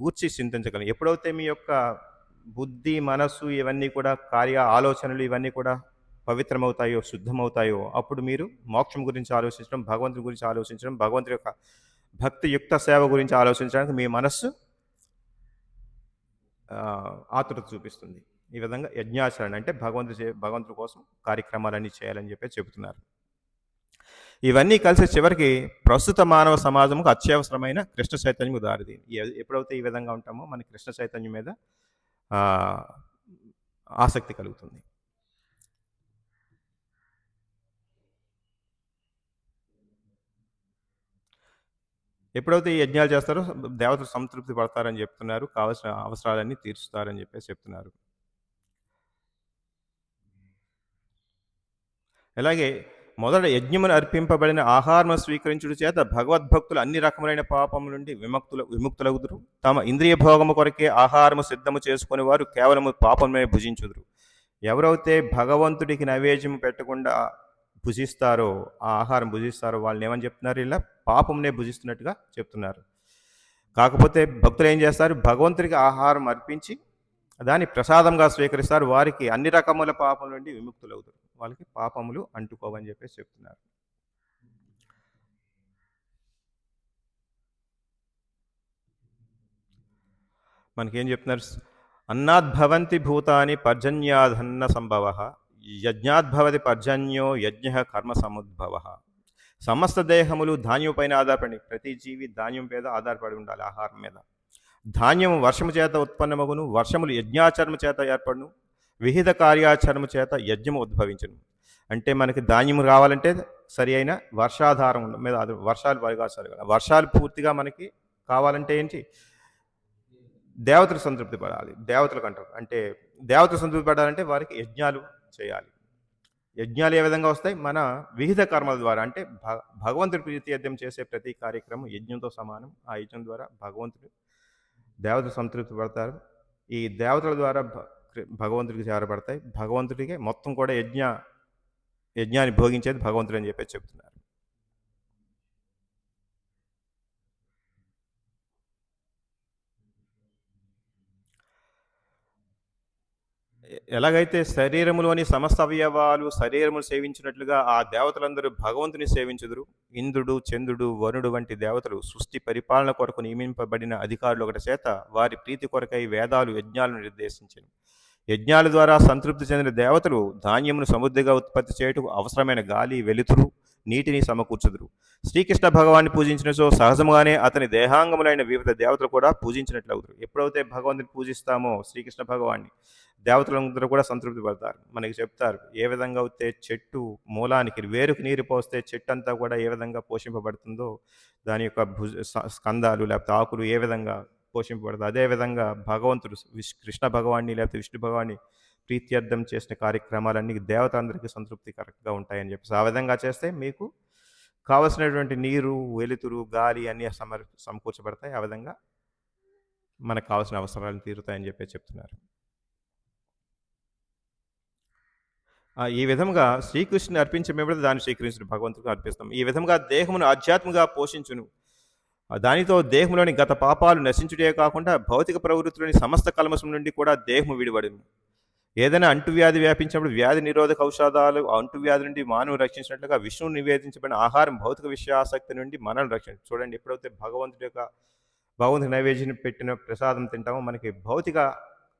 గూర్చి చింతించగలం. ఎప్పుడైతే మీ యొక్క బుద్ధి, మనస్సు ఇవన్నీ కూడా ఆలోచనలు ఇవన్నీ కూడా పవిత్రమవుతాయో, శుద్ధమవుతాయో అప్పుడు మీరు మోక్షం గురించి ఆలోచించడం, భగవంతుని గురించి ఆలోచించడం, భగవంతుడి యొక్క భక్తియుక్త సేవ గురించి ఆలోచించడానికి మీ మనస్సు ఆతురత చూపిస్తుంది. ఈ విధంగా యజ్ఞాచరణ అంటే భగవంతుడి కోసం కార్యక్రమాలన్నీ చేయాలని చెప్పి చెబుతున్నారు. ఇవన్నీ కలిసి చివరికి ప్రస్తుత మానవ సమాజంకు అత్యవసరమైన కృష్ణ చైతన్యం దారిది. ఎప్పుడైతే ఈ విధంగా ఉంటామో మనకి కృష్ణ చైతన్యం మీద ఆసక్తి కలుగుతుంది. ఎప్పుడైతే ఈ యజ్ఞాలు చేస్తారో దేవతలు సంతృప్తి పడతారని చెప్తున్నారు, కావాల్సిన అవసరాలన్నీ తీర్చుతారని చెప్పేసి చెప్తున్నారు. అలాగే మొదట యజ్ఞమును అర్పింపబడిన ఆహారము స్వీకరించుడు చేత భగవద్భక్తులు అన్ని రకములైన పాపముల నుండి విముక్తులగుదురు. తమ ఇంద్రియ భోగము కొరకే ఆహారము సిద్ధము చేసుకుని వారు కేవలము పాపమే భుజించుదురు. ఎవరైతే భగవంతుడికి నైవేద్యం పెట్టకుండా భుజిస్తారో, ఆ ఆహారం భుజిస్తారో వాళ్ళని ఏమని చెప్తున్నారు? ఇలా పాపంనే భుజిస్తున్నట్టుగా చెప్తున్నారు. కాకపోతే భక్తులు ఏం చేస్తారు? భగవంతుడికి ఆహారం అర్పించి దాన్ని ప్రసాదంగా స్వీకరిస్తారు. వారికి అన్ని రకముల పాపముల నుండి విముక్తులవుతారు. వాళ్ళకి పాపములు అంటుకోవని చెప్పేసి చెప్తున్నారు. మనకేం చెప్తున్నారు? అన్నాద్భవంతి భూతాని పర్జన్యాధన్న సంభవ యజ్ఞాద్భవతి పర్జన్యో యజ్ఞ కర్మ సముద్భవ. సమస్త దేహములు ధాన్యం పైన ఆధారపడి, ప్రతి జీవి ధాన్యం మీద ఆధారపడి ఉండాలి, ఆహారం మీద. ధాన్యము వర్షము చేత ఉత్పన్నమగును, వర్షములు యజ్ఞాచరణ చేత ఏర్పడును, విహిత కార్యాచరణ చేత యజ్ఞము ఉద్భవించును. అంటే మనకి ధాన్యం రావాలంటే సరి అయిన వర్షాధారం మీద వర్షాలు పడగాల్సారు కదా. వర్షాలు పూర్తిగా మనకి కావాలంటే ఏంటి? దేవతలు సంతృప్తి పడాలి. దేవతలకు అంటారు. అంటే దేవతలు సంతృప్తి పడాలంటే వారికి యజ్ఞాలు చేయాలి. యజ్ఞాలు ఏ విధంగా వస్తాయి? మన విహిత కర్మల ద్వారా. అంటే భగవంతుడి ప్రీత్యర్థం చేసే ప్రతి కార్యక్రమం యజ్ఞంతో సమానం. ఆ యజ్ఞం ద్వారా దేవతలు సంతృప్తి పడతారు. ఈ దేవతల ద్వారా భగవంతుడికి చేరబడతాయి. భగవంతుడికి మొత్తం కూడా యజ్ఞాన్ని భోగించేది భగవంతుడు అని చెప్పేసి చెప్తున్నారు. ఎలాగైతే శరీరములోని సమస్త అవయవాలు శరీరమును సేవించినట్లుగా ఆ దేవతలందరూ భగవంతుని సేవించుదురు. ఇంద్రుడు, చంద్రుడు, వరుణుడు వంటి దేవతలు సృష్టి పరిపాలన కొరకు నియమింపబడిన అధికారులు ఒకటి చేత వారి ప్రీతి కొరకై వేదాలు యజ్ఞాలను నిర్దేశించారు. యజ్ఞాల ద్వారా సంతృప్తి చెందిన దేవతలు ధాన్యమును సమృద్ధిగా ఉత్పత్తి చేయుటకు అవసరమైన గాలి, వెలుతురు, నీటిని సమకూర్చుదురు. శ్రీకృష్ణ భగవాన్ని పూజించినచో సహజముగానే అతని దేహాంగములైన వివిధ దేవతలు కూడా పూజించినట్లు అవుతారు. ఎప్పుడైతే భగవంతుని పూజిస్తామో శ్రీకృష్ణ భగవాన్ని, దేవతలందరూ కూడా సంతృప్తి పడతారు. మనకి చెప్తారు ఏ విధంగా అయితే చెట్టు మూలానికి వేరుకు నీరు పోస్తే చెట్టు అంతా కూడా ఏ విధంగా పోషింపబడుతుందో, దాని యొక్క స్కందాలు లేకపోతే ఆకులు ఏ విధంగా పోషింపబడుతుంది, అదేవిధంగా భగవంతుడు కృష్ణ భగవాన్ని లేకపోతే విష్ణు భగవాన్ని ప్రీత్యర్థం చేసిన కార్యక్రమాలన్నీ దేవతలందరికీ సంతృప్తికరంగా ఉంటాయని చెప్పేసి, ఆ విధంగా చేస్తే మీకు కావలసినటువంటి నీరు, వెలుతురు, గాలి అన్నీ సమకూర్చబడతాయి. ఆ విధంగా మనకు కావాల్సిన అవసరాలను తీరుతాయని చెప్పి చెప్తున్నారు. ఈ విధంగా శ్రీకృష్ణుని అర్పించబడితే దాన్ని శ్రీకృష్ణుడు భగవంతుడికి అర్పిస్తాం. ఈ విధంగా దేహమును ఆధ్యాత్మికంగా పోషించును. దానితో దేహంలోని గత పాపాలు నశించుటే కాకుండా భౌతిక ప్రవృత్తిలోని సమస్త కల్మషం నుండి కూడా దేహము విడిపడును. ఏదైనా అంటువ్యాధి వ్యాపించినప్పుడు వ్యాధి నిరోధక ఔషధాలు అంటువ్యాధి నుండి మానవుని రక్షించినట్లుగా విష్ణువు నివేదించబడిన ఆహారం భౌతిక విషయాసక్తి నుండి మనల్ని రక్షించు. చూడండి, ఎప్పుడైతే భగవంతుడి నైవేద్యం పెట్టిన ప్రసాదం తింటామో మనకి భౌతిక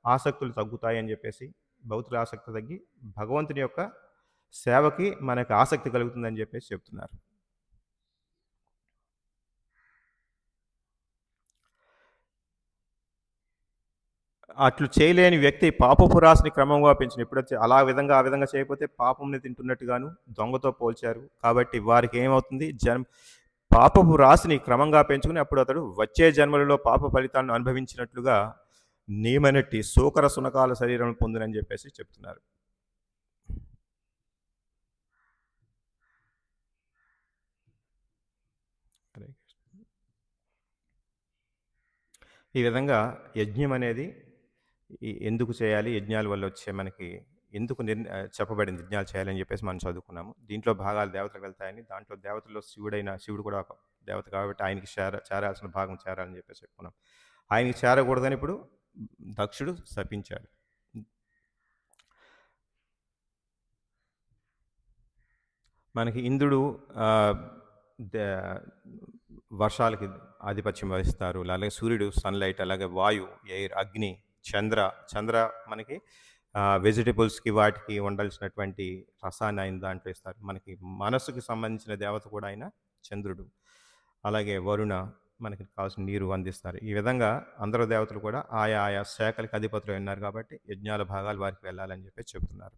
ఆసక్తులు తగ్గుతాయి అని చెప్పేసి, భౌతిక ఆసక్తి తగ్గి భగవంతుని యొక్క సేవకి మనకు ఆసక్తి కలుగుతుందని చెప్పేసి చెప్తున్నారు. అట్లు చేయలేని వ్యక్తి పాపపు రాశిని క్రమంగా పెంచిన. ఎప్పుడైతే ఆ విధంగా చేయకపోతే పాపంని తింటున్నట్టుగాను దొంగతో పోల్చారు. కాబట్టి వారికి ఏమవుతుంది? పాపపు రాశిని క్రమంగా పెంచుకుని అప్పుడు అతడు వచ్చే జన్మలలో పాప ఫలితాలను అనుభవించినట్లుగా నియమనట్టి సూకర సునకాల శరీరం పొందునని చెప్పేసి చెప్తున్నారు. ఈ విధంగా యజ్ఞం అనేది ఎందుకు చేయాలి, యజ్ఞాల వల్ల వచ్చే మనకి ఎందుకు చెప్పబడింది యజ్ఞాలు చేయాలని చెప్పేసి మనం చదువుకున్నాము. దీంట్లో భాగాలు దేవతలకు వెళ్తాయని, దాంట్లో దేవతల్లో శివుడు కూడా ఒక దేవత కాబట్టి ఆయనకి చేరాల్సిన భాగం చేరాలని చెప్పేసి చెప్పుకున్నాం. ఆయనకి చేరకూడదని ఇప్పుడు దక్షుడు శపించాడు. మనకి ఇంద్రుడు వర్షాలకి ఆధిపత్యం వహిస్తారు. అలాగే సూర్యుడు సన్లైట్, అలాగే వాయు, ఎయిర్, అగ్ని, చంద్ర మనకి వెజిటబుల్స్కి వాటికి వండాల్సినటువంటి రసాన్ని ఆయన దాంట్లో ఇస్తారు. మనకి మనస్సుకి సంబంధించిన దేవత కూడా ఆయన చంద్రుడు. అలాగే వరుణ మనకి కావాల్సిన నీరు అందిస్తారు. ఈ విధంగా అందరూ దేవతలు కూడా ఆయా శాఖలకి అధిపతులు ఉన్నారు కాబట్టి యజ్ఞాల భాగాలు వారికి వెళ్ళాలని చెప్పి చెప్తున్నారు.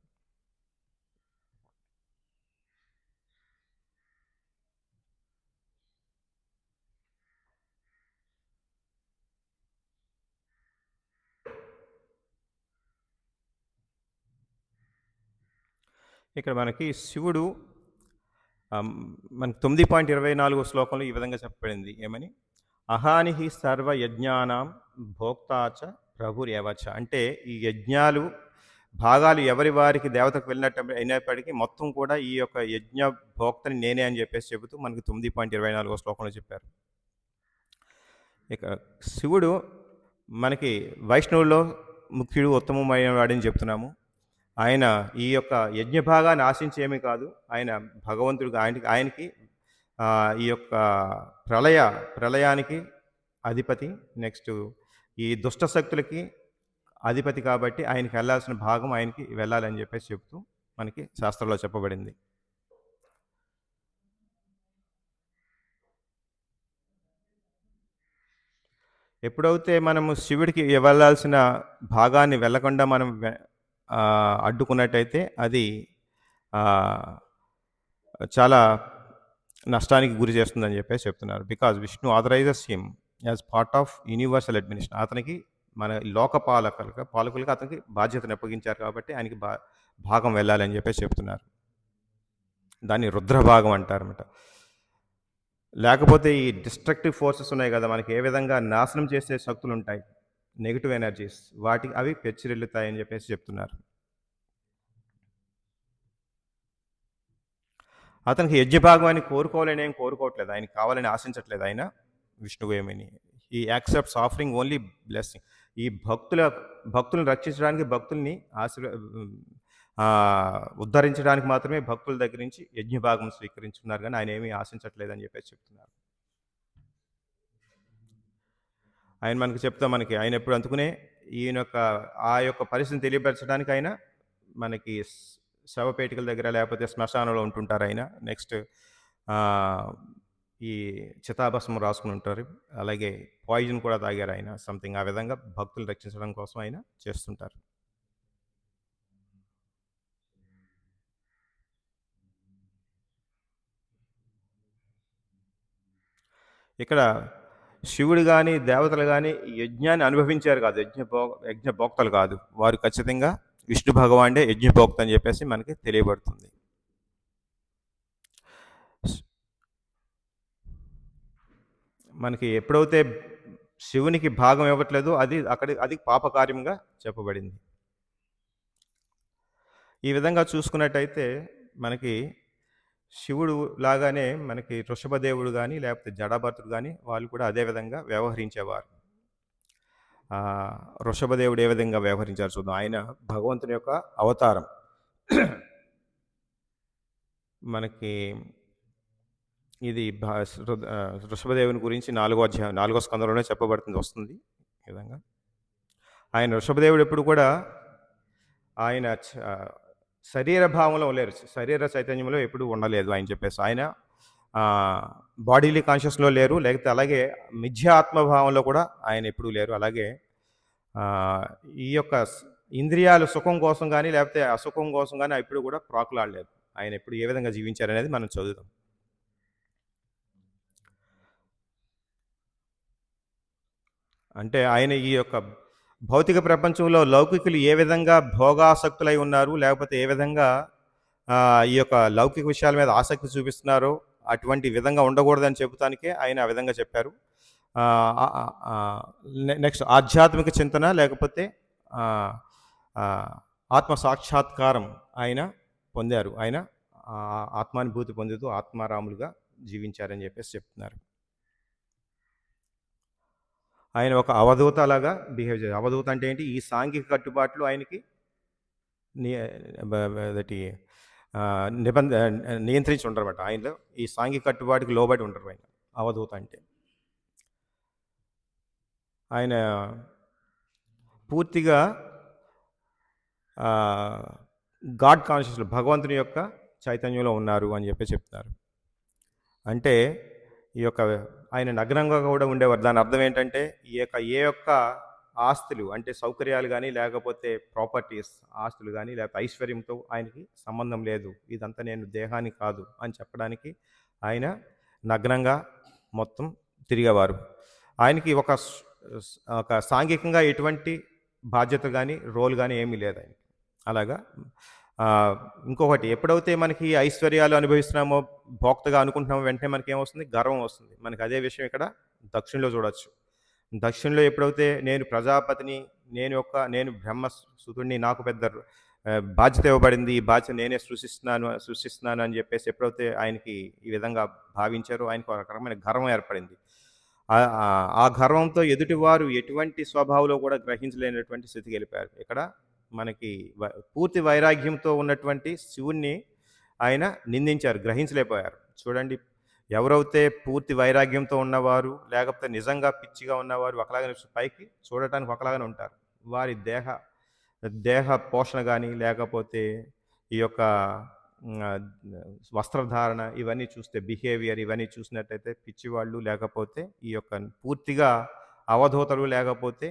ఇక్కడ మనకి శివుడు మనకి 9.24 శ్లోకంలో ఈ విధంగా చెప్పబడింది. ఏమని? అహానిహి సర్వ యజ్ఞానాం భోక్తాచ ప్రభురేవచ. అంటే ఈ యజ్ఞాలు భాగాలు ఎవరి వారికి దేవతకు వెళ్ళినట్టు అయినప్పటికీ మొత్తం కూడా ఈ యొక్క యజ్ఞ భోక్తని నేనే అని చెప్పేసి చెబుతూ మనకి 9.24 శ్లోకంలో చెప్పారు. ఇక శివుడు మనకి వైష్ణవుల్లో ముఖ్యుడు, ఉత్తమమైన వాడని చెప్తున్నాము. ఆయన ఈ యొక్క యజ్ఞ భాగాన్ని ఆశించి ఏమీ కాదు. ఆయన భగవంతుడిగా ఆయనకి ఈ యొక్క ప్రళయానికి అధిపతి. నెక్స్ట్ ఈ దుష్ట శక్తులకి అధిపతి కాబట్టి ఆయనకి వెళ్ళాల్సిన భాగం ఆయనకి వెళ్ళాలని చెప్పేసి చెప్తూ మనకి శాస్త్రంలో చెప్పబడింది. ఎప్పుడైతే మనము శివుడికి వెళ్ళాల్సిన భాగాన్ని వెళ్ళకుండా మనం అడ్డుకున్నట్టయితే అది చాలా నష్టానికి గురి చేస్తుందని చెప్పేసి చెప్తున్నారు. Because Vishnu authorises him as part of universal administration. అతనికి మన లోక పాలకులుగా అతనికి బాధ్యతను అప్పగించారు కాబట్టి ఆయనకి భాగం వెళ్ళాలని చెప్పేసి చెప్తున్నారు. దాన్ని రుద్రభాగం అంటారన్నమాట. లేకపోతే ఈ డిస్ట్రక్టివ్ ఫోర్సెస్ ఉన్నాయి కదా, మనకి ఏ విధంగా నాశనం చేసే శక్తులు ఉంటాయి, నెగిటివ్ ఎనర్జీస్, అవి పెచ్చిరెల్లుతాయని చెప్పేసి చెప్తున్నారు. అతనికి యజ్ఞభాగం అని కోరుకోవాలని ఏం కోరుకోవట్లేదు, ఆయనకి కావాలని ఆశించట్లేదు. ఆయన విష్ణువు ఏమని ఈ యాక్సెప్ట్స్ ఆఫరింగ్ ఓన్లీ బ్లెస్సింగ్. ఈ భక్తులను రక్షించడానికి, భక్తుల్ని ఉద్ధరించడానికి మాత్రమే భక్తుల దగ్గర నుంచి యజ్ఞభాగం స్వీకరించుకున్నారు, కానీ ఆయన ఏమీ ఆశించట్లేదని చెప్పేసి చెప్తున్నారు. ఆయన మనకి చెప్తా, మనకి ఆయన ఎప్పుడు అందుకునే ఈయన ఆ యొక్క పరిస్థితిని తెలియపరచడానికి ఆయన మనకి శవపేటికల దగ్గర లేకపోతే శ్మశానంలో ఉంటుంటారు ఆయన. నెక్స్ట్ ఈ చితాభస్మం రాసుకుని ఉంటారు, అలాగే పాయిజన్ కూడా తాగారు ఆయన, సంథింగ్. ఆ విధంగా భక్తులు రక్షించడం కోసం ఆయన చేస్తుంటారు. ఇక్కడ శివుడు కానీ దేవతలు కానీ యజ్ఞాన్ని అనుభవించారు కాదు, యజ్ఞభోక్తలు కాదు. వారు ఖచ్చితంగా విష్ణు భగవానుడే యజ్ఞభోక్త అని చెప్పేసి మనకి తెలియబడుతుంది. మనకి ఎప్పుడైతే శివునికి భాగం ఇవ్వట్లేదు అది పాపకార్యంగా చెప్పబడింది. ఈ విధంగా చూసుకున్నట్టయితే మనకి శివుడు లాగానే మనకి వృషభదేవుడు కానీ లేకపోతే జడాభరతుడు కానీ వాళ్ళు కూడా అదే విధంగా వ్యవహరించేవారు. వృషభదేవుడు ఏ విధంగా వ్యవహరించారు చూద్దాం. ఆయన భగవంతుని యొక్క అవతారం. మనకి ఇది వృషభదేవుని గురించి 4వ స్కందంలోనే వస్తుంది ఈ విధంగా. ఆయన వృషభదేవుడు ఎప్పుడు కూడా ఆయన శరీర భావంలో లేరు, శరీర చైతన్యంలో ఎప్పుడు ఉండలేదు ఆయన చెప్పేసి. ఆయన బాడీలీ కాన్షియస్లో లేరు, లేకపోతే అలాగే మిథ్యా ఆత్మభావంలో కూడా ఆయన ఎప్పుడూ లేరు. అలాగే ఈ యొక్క ఇంద్రియాలు సుఖం కోసం కానీ లేకపోతే అసుఖం కోసం కానీ ఎప్పుడు కూడా ప్రాకులాడలేదు. ఆయన ఎప్పుడు ఏ విధంగా జీవించారనేది మనం చదువుతాం. అంటే ఆయన ఈ యొక్క భౌతిక ప్రపంచంలో లౌకికులు ఏ విధంగా భోగాసక్తులై ఉన్నారు, లేకపోతే ఏ విధంగా ఈ యొక్క లౌకిక విషయాల మీద ఆసక్తి చూపిస్తున్నారో అటువంటి విధంగా ఉండకూడదని చెబుతానికే ఆయన ఆ విధంగా చెప్పారు. నెక్స్ట్ ఆధ్యాత్మిక చింతన లేకపోతే ఆత్మ సాక్షాత్కారం ఆయన పొందారు. ఆయన ఆత్మానుభూతి పొందుతూ ఆత్మారాములుగా జీవించారని చెప్పేసి చెప్తున్నారు. ఆయన ఒక అవధూత లాగా బిహేవ్ చేశారు. అవధూత అంటే ఏంటి? ఈ సాంఘిక కట్టుబాట్లు ఆయనకి నియంత్రించి ఉండరన్నమాట. ఆయనలో ఈ సాంఘిక కట్టుబాటుకి లోబడి ఉండరు ఆయన అవధూత అంటే. ఆయన పూర్తిగా గాడ్ కాన్షియస్లో భగవంతుని యొక్క చైతన్యంలో ఉన్నారు అని చెప్పి చెప్తున్నారు. అంటే ఈ యొక్క ఆయన నగ్నంగా కూడా ఉండేవారు. దాని అర్థం ఏంటంటే ఏ యొక్క ఆస్తులు అంటే సౌకర్యాలు కానీ లేకపోతే ప్రాపర్టీస్ ఆస్తులు కానీ లేకపోతే ఐశ్వర్యంతో ఆయనకి సంబంధం లేదు, ఇదంతా నేను దేహాన్ని కాదు అని చెప్పడానికి ఆయన నగ్నంగా మొత్తం తిరిగేవారు. ఆయనకి ఒక సాంఘికంగా ఎటువంటి బాధ్యత కానీ రోల్ కానీ ఏమీ లేదు ఆయనకి. అలాగా ఇంకొకటి, ఎప్పుడైతే మనకి ఐశ్వర్యాలు అనుభవిస్తున్నామో భోక్తగా అనుకుంటున్నామో వెంటనే మనకి ఏమొస్తుంది? గర్వం వస్తుంది. మనకి అదే విషయం ఇక్కడ దక్షిణలో చూడొచ్చు. దక్షిణలో ఎప్పుడైతే నేను ప్రజాపతిని, నేను బ్రహ్మసుతుడిని, నాకు పెద్ద బాధ్యత ఇవ్వబడింది. ఈ బాధ్యత నేనే సృష్టిస్తున్నాను అని చెప్పేసి ఎప్పుడైతే ఆయనకి ఈ విధంగా భావించారో ఆయనకు ఒక రకమైన గర్వం ఏర్పడింది. ఆ గర్వంతో ఎదుటివారు ఎటువంటి స్వభావంలో కూడా గ్రహించలేనటువంటి స్థితికి వెళ్ళిపోయారు. ఇక్కడ మనకి పూర్తి వైరాగ్యంతో ఉన్నటువంటి శివుణ్ణి ఆయన నిందించారు. గ్రహించలేకపోయారు. చూడండి, ఎవరైతే పూర్తి వైరాగ్యంతో ఉన్నవారు, లేకపోతే నిజంగా పిచ్చిగా ఉన్నవారు ఒకలాగానే పైకి చూడటానికి ఒకలాగానే ఉంటారు. వారి దేహ పోషణ గాని, లేకపోతే ఈ యొక్క వస్త్రధారణ ఇవన్నీ చూస్తే, బిహేవియర్ ఇవన్నీ చూసినట్టయితే పిచ్చివాళ్ళు, లేకపోతే ఈ యొక్క పూర్తిగా అవధూతలు, లేకపోతే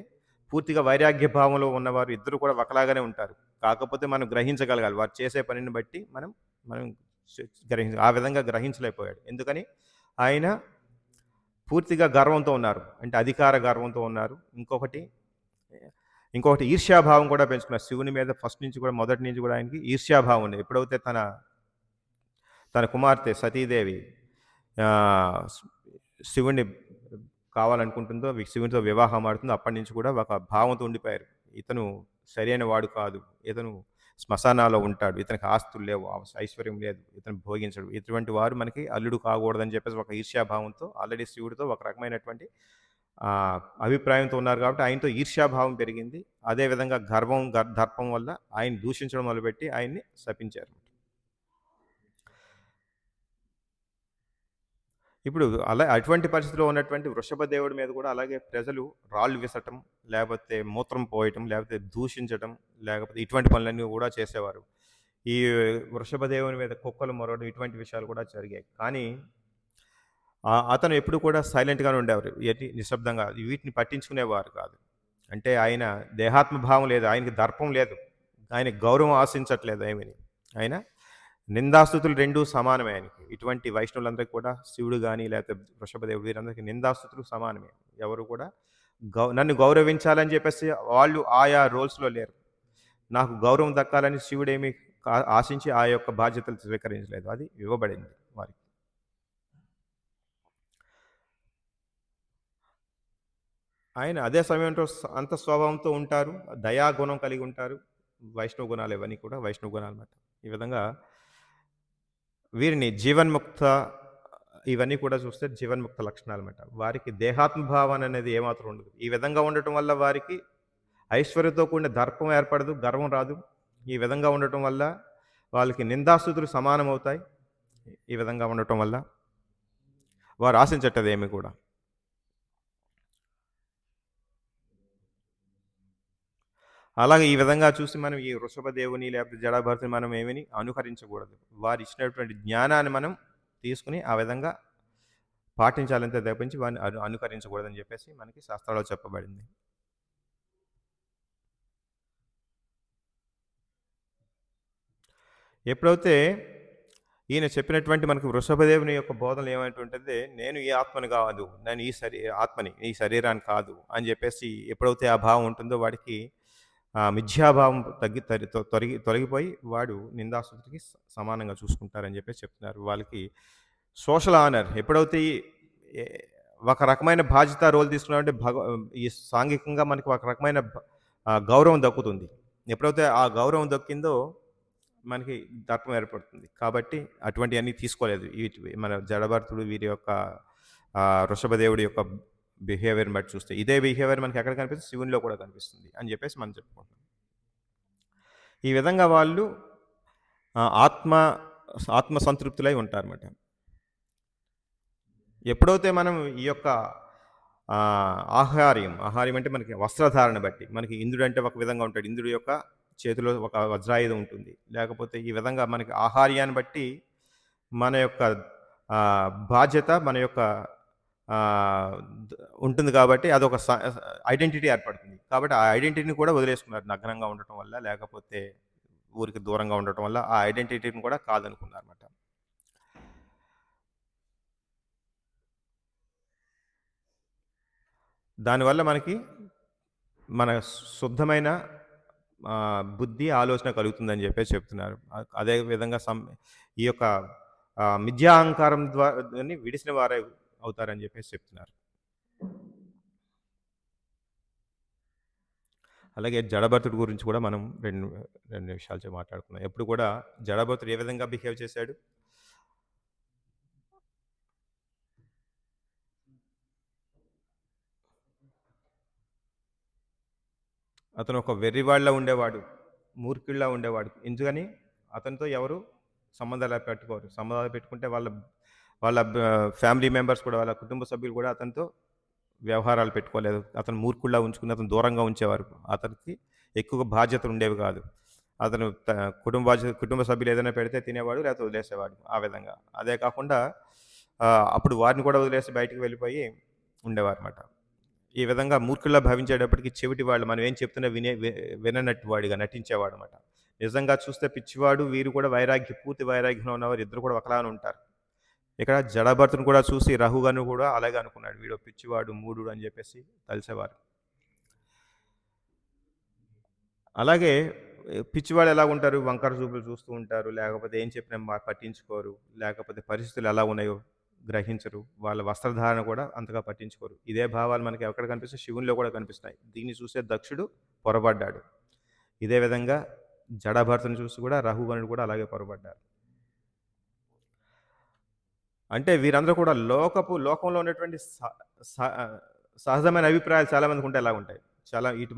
పూర్తిగా వైరాగ్య భావంలో ఉన్నవారు ఇద్దరు కూడా ఒకలాగానే ఉంటారు. కాకపోతే మనం గ్రహించగలగాలి. వారు చేసే పనిని బట్టి మనం మనం ఆ విధంగా గ్రహించలేకపోయాడు. ఎందుకని? ఆయన పూర్తిగా గర్వంతో ఉన్నారు. అంటే అధికార గర్వంతో ఉన్నారు. ఇంకొకటి ఈర్ష్యాభావం కూడా పెంచుకున్నారు. శివుని మీద మొదటి నుంచి కూడా ఆయనకి ఈర్ష్యాభావం ఉంది. ఎప్పుడైతే తన కుమార్తె సతీదేవి శివుణ్ణి కావాలనుకుంటుందో, శివునితో వివాహం ఆడుతుందో, అప్పటి నుంచి కూడా ఒక భావంతో ఉండిపోయారు. ఇతను సరైన వాడు కాదు, ఇతను శ్మశానాల్లో ఉంటాడు, ఇతనికి ఆస్తులు లేవు, ఐశ్వర్యం లేదు, ఇతను భోగించడు, ఇటువంటి వారు మనకి అల్లుడు కాకూడదని చెప్పేసి ఒక ఈర్ష్యాభావంతో ఆల్రెడీ శివుడితో ఒక రకమైనటువంటి అభిప్రాయంతో ఉన్నారు. కాబట్టి ఆయనతో ఈర్ష్యాభావం పెరిగింది. అదేవిధంగా దర్పం వల్ల ఆయన దూషించడం మొదలుపెట్టి ఆయన్ని శపించారు. ఇప్పుడు అటువంటి పరిస్థితిలో ఉన్నటువంటి వృషభదేవుడి మీద కూడా అలాగే ప్రజలు రాళ్ళు విసటం, లేకపోతే మూత్రం పోయటం, లేకపోతే దూషించటం, లేకపోతే ఇటువంటి పనులన్నీ కూడా చేసేవారు. ఈ వృషభదేవుని మీద కుక్కలు మొరవడం, ఇటువంటి విషయాలు కూడా జరిగాయి. కానీ అతను ఎప్పుడు కూడా సైలెంట్గానే ఉండేవారు. నిశ్శబ్దంగా వీటిని పట్టించుకునేవారు కాదు. అంటే ఆయన దేహాత్మభావం లేదు, ఆయనకి దర్పం లేదు, ఆయన గౌరవం ఆశించట్లేదు ఏమని. ఆయన నిందాస్తుతులు రెండూ సమానమే ఆయనకి. ఇటువంటి వైష్ణవులందరికీ కూడా శివుడు కానీ, లేకపోతే వృషభదేవుడు, వీరందరికీ నిందాస్తుతులు సమానమే. ఎవరు కూడా నన్ను గౌరవించాలని చెప్పేసి వాళ్ళు ఆయా రోల్స్లో లేరు. నాకు గౌరవం దక్కాలని శివుడేమి ఆశించి ఆ యొక్క బాధ్యతలు స్వీకరించలేదు. అది ఇవ్వబడింది వారికి. ఆయన అదే సమయంలో అంత స్వభావంతో ఉంటారు, దయాగుణం కలిగి ఉంటారు. వైష్ణవ గుణాలు ఇవన్నీ కూడా వైష్ణవ గుణాలు అన్నమాట. ఈ విధంగా వీరిని జీవన్ముక్త, ఇవన్నీ కూడా చూస్తే జీవన్ముక్త లక్షణాలు అన్నమాట. వారికి దేహాత్మభావన అనేది ఏమాత్రం ఉండదు. ఈ విధంగా ఉండటం వల్ల వారికి ఐశ్వర్యంతో కూడిన దర్పం ఏర్పడదు, గర్వం రాదు. ఈ విధంగా ఉండటం వల్ల వాళ్ళకి నిందాస్తుతులు సమానమవుతాయి. ఈ విధంగా ఉండటం వల్ల వారు ఆశించట్టదు ఏమి కూడా. అలాగే ఈ విధంగా చూసి మనం ఈ వృషభదేవుని, లేకపోతే జడాభరతుని మనం ఏమని అనుకరించకూడదు. వారు ఇచ్చినటువంటి జ్ఞానాన్ని మనం తీసుకుని ఆ విధంగా పాటించాలంతే తప్పించి వారిని అనుకరించకూడదని చెప్పేసి మనకి శాస్త్రాల్లో చెప్పబడింది. ఎప్పుడైతే ఈయన చెప్పినటువంటి మనకు వృషభదేవుని యొక్క బోధనలు ఏమైనటువంటిది, నేను ఈ ఆత్మని కాదు, నేను ఆత్మని, ఈ శరీరాన్ని కాదు అని చెప్పేసి ఎప్పుడైతే ఆ భావం ఉంటుందో వాడికి మిథ్యాభావం తొలగిపోయి వాడు నిందాస్తుతికి సమానంగా చూసుకుంటారని చెప్పేసి చెప్తున్నారు. వాళ్ళకి సోషల్ ఆనర్ ఎప్పుడైతే ఒక రకమైన బాధ్యత రోల్ తీసుకున్నామంటే ఈ సాంఘికంగా మనకి ఒక రకమైన గౌరవం దక్కుతుంది. ఎప్పుడైతే ఆ గౌరవం దక్కిందో మనకి దర్పం ఏర్పడుతుంది. కాబట్టి అటువంటివన్నీ తీసుకోలేదు. మన జడభరతుడు, వీరి యొక్క వృషభదేవుడి యొక్క బిహేవియర్ని బట్టి చూస్తే ఇదే బిహేవియర్ మనకి ఎక్కడ కనిపిస్తుంది, శివునిలో కూడా కనిపిస్తుంది అని చెప్పేసి మనం చెప్పుకుంటాం. ఈ విధంగా వాళ్ళు ఆత్మ సంతృప్తులై ఉంటారన్నమాట. ఎప్పుడైతే మనం ఈ యొక్క ఆహార్యం అంటే మనకి వస్త్రధారణ బట్టి, మనకి ఇంద్రుడు అంటే ఒక విధంగా ఉంటాడు, ఇంద్రుడి యొక్క చేతిలో ఒక వజ్రాయుధం ఉంటుంది. లేకపోతే ఈ విధంగా మనకి ఆహార్యాన్ని బట్టి మన యొక్క బాధ్యత మన యొక్క ఉంటుంది. కాబట్టి అదొక ఐడెంటిటీ ఏర్పడుతుంది. కాబట్టి ఆ ఐడెంటిటీని కూడా వదిలేసుకున్నారు. నగ్నంగా ఉండటం వల్ల, లేకపోతే ఊరికి దూరంగా ఉండటం వల్ల ఆ ఐడెంటిటీని కూడా కాదనుకున్నారన్నమాట. దానివల్ల మనకి మన శుద్ధమైన బుద్ధి, ఆలోచన కలుగుతుందని చెప్పేసి చెప్తున్నారు. అదేవిధంగా ఈ యొక్క మిథ్యా అహంకారం ద్వారా విడిసిన వారే అవుతారని చెప్పేసి చెప్తున్నారు. అలాగే జడభరతుడి గురించి కూడా మనం రెండు రెండు నిమిషాలు మాట్లాడుకుందాం. ఎప్పుడు కూడా జడభరతుడు ఏ విధంగా బిహేవ్ చేశాడు? అతను ఒక వెర్రివాడిలా ఉండేవాడు, మూర్ఖుడిలా ఉండేవాడు. ఎందుకని? అతనితో ఎవరు సంబంధాలు పెట్టుకోరు. సంబంధాలు పెట్టుకుంటే వాళ్ళ వాళ్ళ ఫ్యామిలీ మెంబర్స్ కూడా, వాళ్ళ కుటుంబ సభ్యులు కూడా అతనితో వ్యవహారాలు పెట్టుకోలేదు. అతను మూర్ఖుడిలా ఉంచుకుని అతను దూరంగా ఉంచేవారు. అతనికి ఎక్కువగా బాధ్యతలు ఉండేవి కాదు. అతను కుటుంబ సభ్యులు ఏదైనా పెడితే తినేవాడు, లేకపోతే వదిలేసేవాడు ఆ విధంగా. అదే కాకుండా అప్పుడు వారిని కూడా వదిలేసి బయటికి వెళ్ళిపోయి ఉండేవారన్నమాట. ఈ విధంగా మూర్ఖుల్లా భావించేటప్పటికి చెవిటి వాళ్ళు మనం ఏం చెప్తున్నా విననట్టు వాడిగా నటించేవాడు అనమాట. నిజంగా చూస్తే పిచ్చివాడు, వీరు కూడా పూర్తి వైరాగ్యంలో ఉన్నవారు ఇద్దరు కూడా ఒకలానే ఉంటారు. ఇక్కడ జడభరతుని కూడా చూసి రహుగను కూడా అలాగే అనుకున్నాడు, వీడు పిచ్చివాడు, మూఢుడు అని చెప్పేసి తలిసేవారు. అలాగే పిచ్చివాడు ఎలా ఉంటారు? వంకర చూపులు చూస్తూ ఉంటారు, లేకపోతే ఏం చెప్పినా పట్టించుకోరు, లేకపోతే పరిస్థితులు ఎలా ఉన్నాయో గ్రహించరు, వాళ్ళ వస్త్రధారణ కూడా అంతగా పట్టించుకోరు. ఇదే భావాలు మనకి ఎక్కడ కనిపిస్తాయి? శివునిలో కూడా కనిపిస్తాయి. దీన్ని చూసే దక్షుడు పొరబడ్డాడు. ఇదే విధంగా జడభరతుని చూసి కూడా రహుగణుడు కూడా అలాగే పొరబడ్డారు. అంటే వీరందరూ కూడా లోకంలో ఉన్నటువంటి సహజమైన అభిప్రాయాలు చాలామందికి ఉంటే ఎలా ఉంటాయి? చాలా ఇటు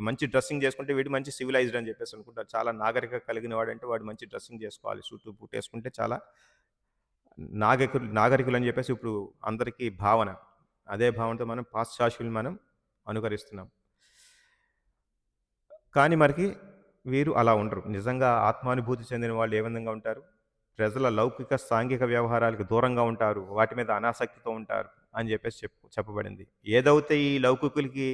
మంచి డ్రెస్సింగ్ చేసుకుంటే వీడు మంచి సివిలైజ్డ్ అని చెప్పేసి అనుకుంటారు. చాలా నాగరికత కలిగిన వాడంటే వాడు మంచి డ్రెస్సింగ్ చేసుకోవాలి, సూటు బూట్ వేసుకుంటే చాలా నాగరికులు అని చెప్పేసి ఇప్పుడు అందరికీ భావన. అదే భావనతో మనం పాశ్చాత్యులను మనం అనుకరిస్తున్నాం. కానీ మనకి వీరు అలా ఉండరు. నిజంగా ఆత్మానుభూతి చెందిన వాళ్ళు ఏ విధంగా ఉంటారు? ప్రజల లౌకిక సాంఘిక వ్యవహారాలకు దూరంగా ఉంటారు, వాటి మీద అనాసక్తితో ఉంటారు అని చెప్పేసి చెప్పబడింది. ఏదైతే ఈ లౌకికులకి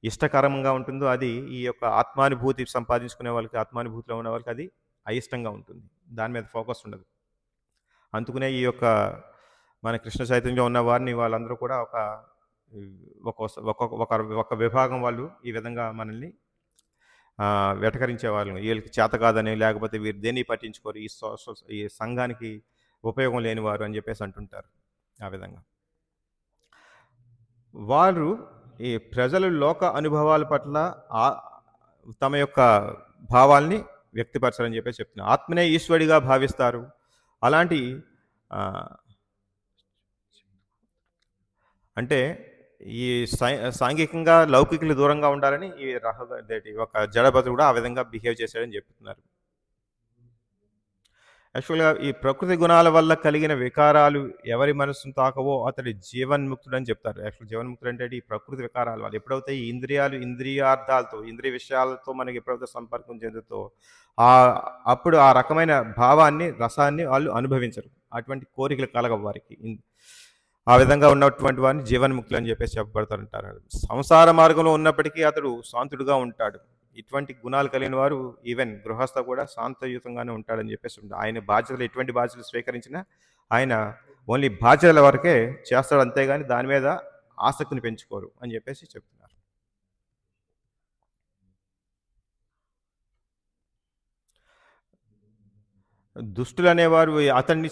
ఇష్టకరంగా ఉంటుందో అది ఈ యొక్క ఆత్మానుభూతి సంపాదించుకునే వాళ్ళకి, ఆత్మానుభూతిలో ఉన్న వాళ్ళకి అది అయిష్టంగా ఉంటుంది. దాని మీద ఫోకస్ ఉండదు. అందుకనే ఈ యొక్క మన కృష్ణ చైతన్యంలో ఉన్న వారిని వాళ్ళందరూ కూడా ఒక విభాగం వాళ్ళు ఈ విధంగా మనల్ని వెటకరించే వాళ్ళు. వీళ్ళకి చేత కాదని, లేకపోతే వీరు దేన్ని పట్టించుకోరు, ఈ సంఘానికి ఉపయోగం లేని వారు అని చెప్పేసి అంటుంటారు. ఆ విధంగా వారు ఈ ప్రజలు లోక అనుభవాల పట్ల తమ యొక్క భావాల్ని వ్యక్తపరచాలని చెప్పేసి చెప్తున్నారు. ఆత్మనే ఈశ్వరుడిగా భావిస్తారు. అలాంటి అంటే ఈ సాంఘికంగా లౌకికులు దూరంగా ఉండాలని ఈ ఒక జడభరతుడు కూడా ఆ విధంగా బిహేవ్ చేశాడని చెప్తున్నారు. యాక్చువల్గా ఈ ప్రకృతి గుణాల వల్ల కలిగిన వికారాలు ఎవరి మనసును తాకవో అతడి జీవన్ముక్తుడు అని చెప్తారు. యాక్చువల్ జీవన్ముక్తుడు అంటే ఈ ప్రకృతి వికారాల వల్ల ఎప్పుడైతే ఈ ఇంద్రియార్థాలతో, ఇంద్రియ విషయాలతో మనకి ఎప్పుడైతే సంపర్కం చెందుతో అప్పుడు ఆ రకమైన భావాన్ని, రసాన్ని వాళ్ళు అనుభవించరు. అటువంటి కోరికలు కలగవు వారికి. ఆ విధంగా ఉన్నటువంటి వారిని జీవన్ముక్తులు అని చెప్పేసి చెప్పబడతారంటారు. సంసార మార్గంలో ఉన్నప్పటికీ అతడు శాంతుడుగా ఉంటాడు. ఇటువంటి గుణాలు కలిగిన వారు ఈవెన్ గృహస్థ కూడా శాంతయుతంగానే ఉంటాడని చెప్పేసి ఉంటాడు. ఆయన బాధ్యతలు ఎటువంటి బాధ్యతలు స్వీకరించినా ఆయన ఓన్లీ బాధ్యతల వరకే చేస్తాడు, అంతేగాని దాని మీద ఆసక్తిని పెంచుకోరు అని చెప్పేసి చెప్తున్నారు. దుష్టులు అనేవారు అతన్ని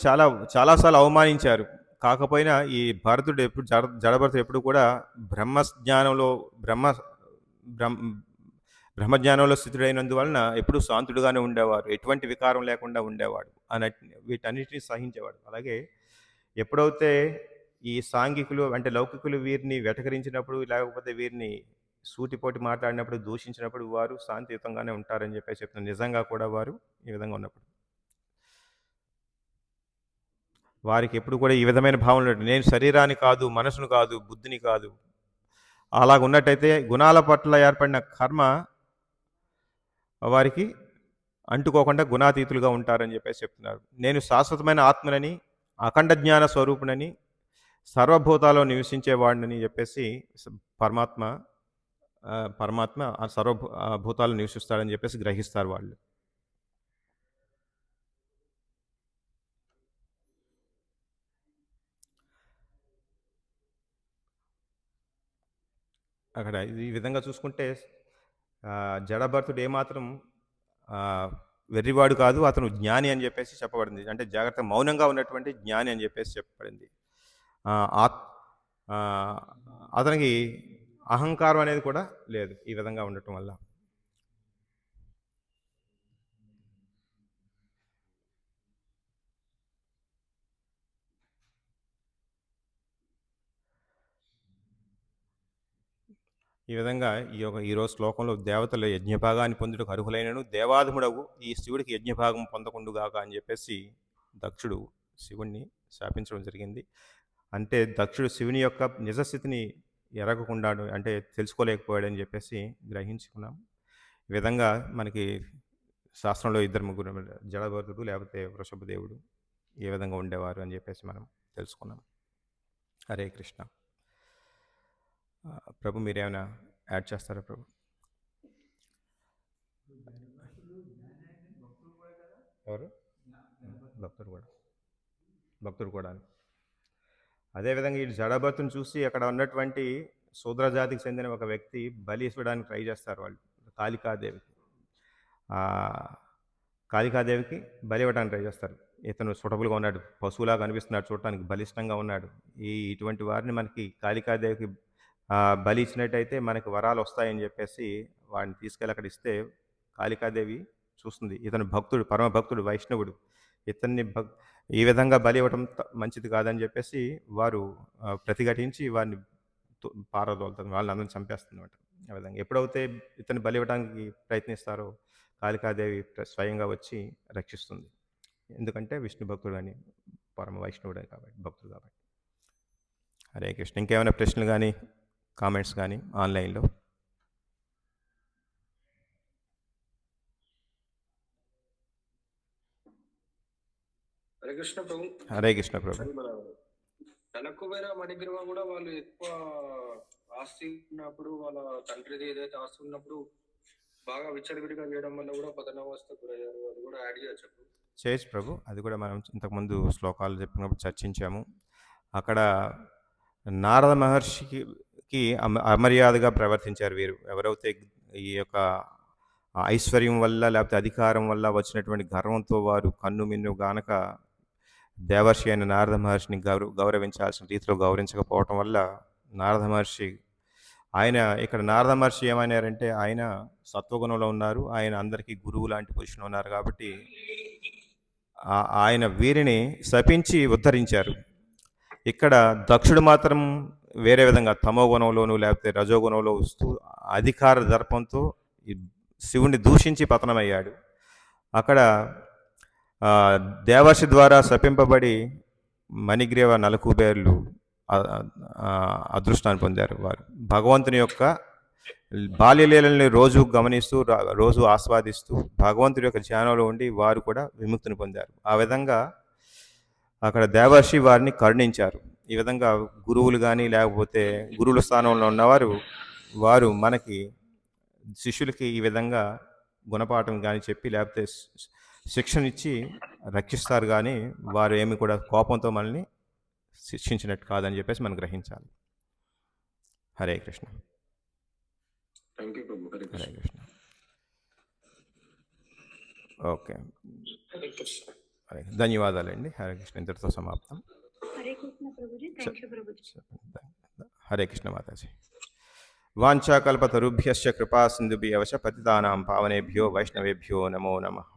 చాలాసార్లు అవమానించారు. కాకపోయినా ఈ భరతుడు ఎప్పుడు జడభరతుడు ఎప్పుడు కూడా బ్రహ్మజ్ఞానంలో స్థితుడైనందువలన ఎప్పుడు శాంతుడుగానే ఉండేవారు, ఎటువంటి వికారం లేకుండా ఉండేవాడు, వీటన్నిటిని సహించేవాడు. అలాగే ఎప్పుడైతే ఈ సాంఘికులు అంటే లౌకికులు వీరిని వెటకరించినప్పుడు, లేకపోతే వీరిని సూటిపోటి మాట్లాడినప్పుడు, దూషించినప్పుడు వారు శాంతియుతంగానే ఉంటారని చెప్పేసి చెప్తున్నారు. నిజంగా కూడా వారు ఈ విధంగా ఉన్నప్పుడు వారికి ఎప్పుడు కూడా ఈ విధమైన భావన, నేను శరీరాన్ని కాదు, మనసును కాదు, బుద్ధిని కాదు, అలాగ ఉన్నట్టయితే గుణాల పట్ల ఏర్పడిన కర్మ వారికి అంటుకోకుండా గుణాతీతులుగా ఉంటారని చెప్పేసి చెప్తున్నారు. నేను శాశ్వతమైన ఆత్మనని, అఖండ జ్ఞాన స్వరూపునని, సర్వభూతాల్లో నివసించేవాడినని చెప్పేసి పరమాత్మ సర్వభూతాలు నివసిస్తాడని చెప్పేసి గ్రహిస్తారు వాళ్ళు. అక్కడ ఈ విధంగా చూసుకుంటే జడభరతుడు ఏమాత్రం వెర్రివాడు కాదు, అతను జ్ఞాని అని చెప్పేసి చెప్పబడింది. అంటే జాగ్రత్త మౌనంగా ఉన్నటువంటి జ్ఞాని అని చెప్పేసి చెప్పబడింది. అతనికి అహంకారం అనేది కూడా లేదు ఈ విధంగా ఉండటం వల్ల. ఈ విధంగా ఈరోజు శ్లోకంలో దేవతలు యజ్ఞభాగాన్ని పొందుటకు అర్హులైనను దేవాధముడవు ఈ శివుడికి యజ్ఞభాగం పొందకుండుగాక అని చెప్పేసి దక్షుడు శివుణ్ణి శాపించడం జరిగింది. అంటే దక్షుడు శివుని యొక్క నిజస్థితిని ఎరగకుండాడు, అంటే తెలుసుకోలేకపోయాడని చెప్పేసి గ్రహించుకున్నాం. ఈ విధంగా మనకి శాస్త్రంలో ఇద్దరు ముగ్గురు జడభరతుడు లేకపోతే వృషభదేవుడు ఏ విధంగా ఉండేవారు అని చెప్పేసి మనం తెలుసుకున్నాం. హరే కృష్ణ. ప్రభు మీరేమైనా యాడ్ చేస్తారా ప్రభు? ఎవరు? భక్తుడు కూడా. అదేవిధంగా ఈ జడభర్తుని చూసి అక్కడ ఉన్నటువంటి శూద్ర జాతికి చెందిన ఒక వ్యక్తి బలి ఇవ్వడానికి ట్రై చేస్తారు వాళ్ళు కాళికాదేవికి. కాళికాదేవికి బలి ఇవ్వడానికి ట్రై చేస్తారు. ఇతను సూటబుల్గా ఉన్నాడు, పశువులాగా కనిపిస్తున్నాడు, చూడటానికి బలిష్టంగా ఉన్నాడు. ఇటువంటి వారిని మనకి కాళికాదేవికి బలి ఇచ్చినట్టయితే మనకి వరాలు వస్తాయని చెప్పేసి వాడిని తీసుకెళ్ళి అక్కడ ఇస్తే కాళికాదేవి చూస్తుంది, ఇతను భక్తుడు, పరమ భక్తుడు, వైష్ణవుడు, ఇతన్ని ఈ విధంగా బలి ఇవ్వటం మంచిది కాదని చెప్పేసి వారు ప్రతిఘటించి వారిని పారదోలుతుంది, వాళ్ళని అందరిని చంపేస్తుందన్నమాట. ఆ విధంగా ఎప్పుడైతే ఇతన్ని బలి ఇవ్వడానికి ప్రయత్నిస్తారో కాళికాదేవి స్వయంగా వచ్చి రక్షిస్తుంది. ఎందుకంటే విష్ణు భక్తుడు అని, పరమ వైష్ణవుడే కాబట్టి, భక్తుడు కాబట్టి. హరే కృష్ణ. ఇంకేమైనా ప్రశ్నలు కానీ కామెంట్స్ కానీ ఆన్లైన్లో? హరే కృష్ణ ప్రభు. హరే కృష్ణ ప్రభు. మన తనకుబేర మణిగ్రీవ కూడా వాళ్ళు ఎక్కువ ఆస్తి ఉన్నప్పుడు, వాళ్ళ తండ్రిది ఏదైతే ఆస్తి ఉన్నప్పుడు బాగా విచ్చలవిడిగా చేయడం వల్ల కూడా పతనావస్థకు గురయ్యారు. అది కూడా యాడ్ చేయొచ్చు ప్రభు. అది కూడా మనం ఇంతకుముందు శ్లోకాలు చెప్పినప్పుడు చర్చించాము. అక్కడ నారద మహర్షికి అమర్యాదగా ప్రవర్తించారు వీరు. ఎవరైతే ఈ యొక్క ఐశ్వర్యం వల్ల లేకపోతే అధికారం వల్ల వచ్చినటువంటి గర్వంతో వారు కన్ను మిన్ను గానక దేవర్షి అయిన నారద మహర్షిని గౌరవించాల్సిన రీతిలో గౌరవించకపోవటం వల్ల నారద మహర్షి ఇక్కడ నారద మహర్షి ఏమైనారంటే ఆయన సత్వగుణంలో ఉన్నారు, ఆయన అందరికీ గురువు లాంటి పొజిషన్ ఉన్నారు కాబట్టి ఆయన వీరిని శపించి ఉద్ధరించారు. ఇక్కడ దక్షుడు మాత్రం వేరే విధంగా తమో గుణంలోనూ లేకపోతే రజోగుణంలో వస్తూ అధికార దర్పంతో శివుణ్ణి దూషించి పతనమయ్యాడు. అక్కడ దేవర్షి ద్వారా శపింపబడి మణిగ్రీవ నలకుబేర్లు అదృష్టాన్ని పొందారు. వారు భగవంతుని యొక్క బాల్యలీలని రోజు గమనిస్తూ, రోజు ఆస్వాదిస్తూ భగవంతుడి యొక్క ధ్యానంలో ఉండి వారు కూడా విముక్తిని పొందారు. ఆ విధంగా అక్కడ దేవర్షి వారిని కరుణించారు. ఈ విధంగా గురువులు కానీ లేకపోతే గురువుల స్థానంలో ఉన్నవారు వారు మనకి శిష్యులకి ఈ విధంగా గుణపాఠం కానీ చెప్పి లేకపోతే శిక్షణ ఇచ్చి రక్షిస్తారు, కానీ వారు ఏమి కూడా కోపంతో మనల్ని శిక్షించినట్టు కాదని చెప్పేసి మనం గ్రహించాలి. హరే కృష్ణ. హరే కృష్ణ. ఓకే, ధన్యవాదాలండి. హరే కృష్ణ. ఇంతటితో సమాప్తం. హరే కృష్ణ ప్రభుజీ. Thank you Prabhuji. హరే కృష్ణ మాతాజీ. వాంఛాకల్పతరుభ్యశ్చ కృపా సింధుభ్యశ్చ పతితానాం పావనేభ్యో వైష్ణవేభ్యో నమో నమః.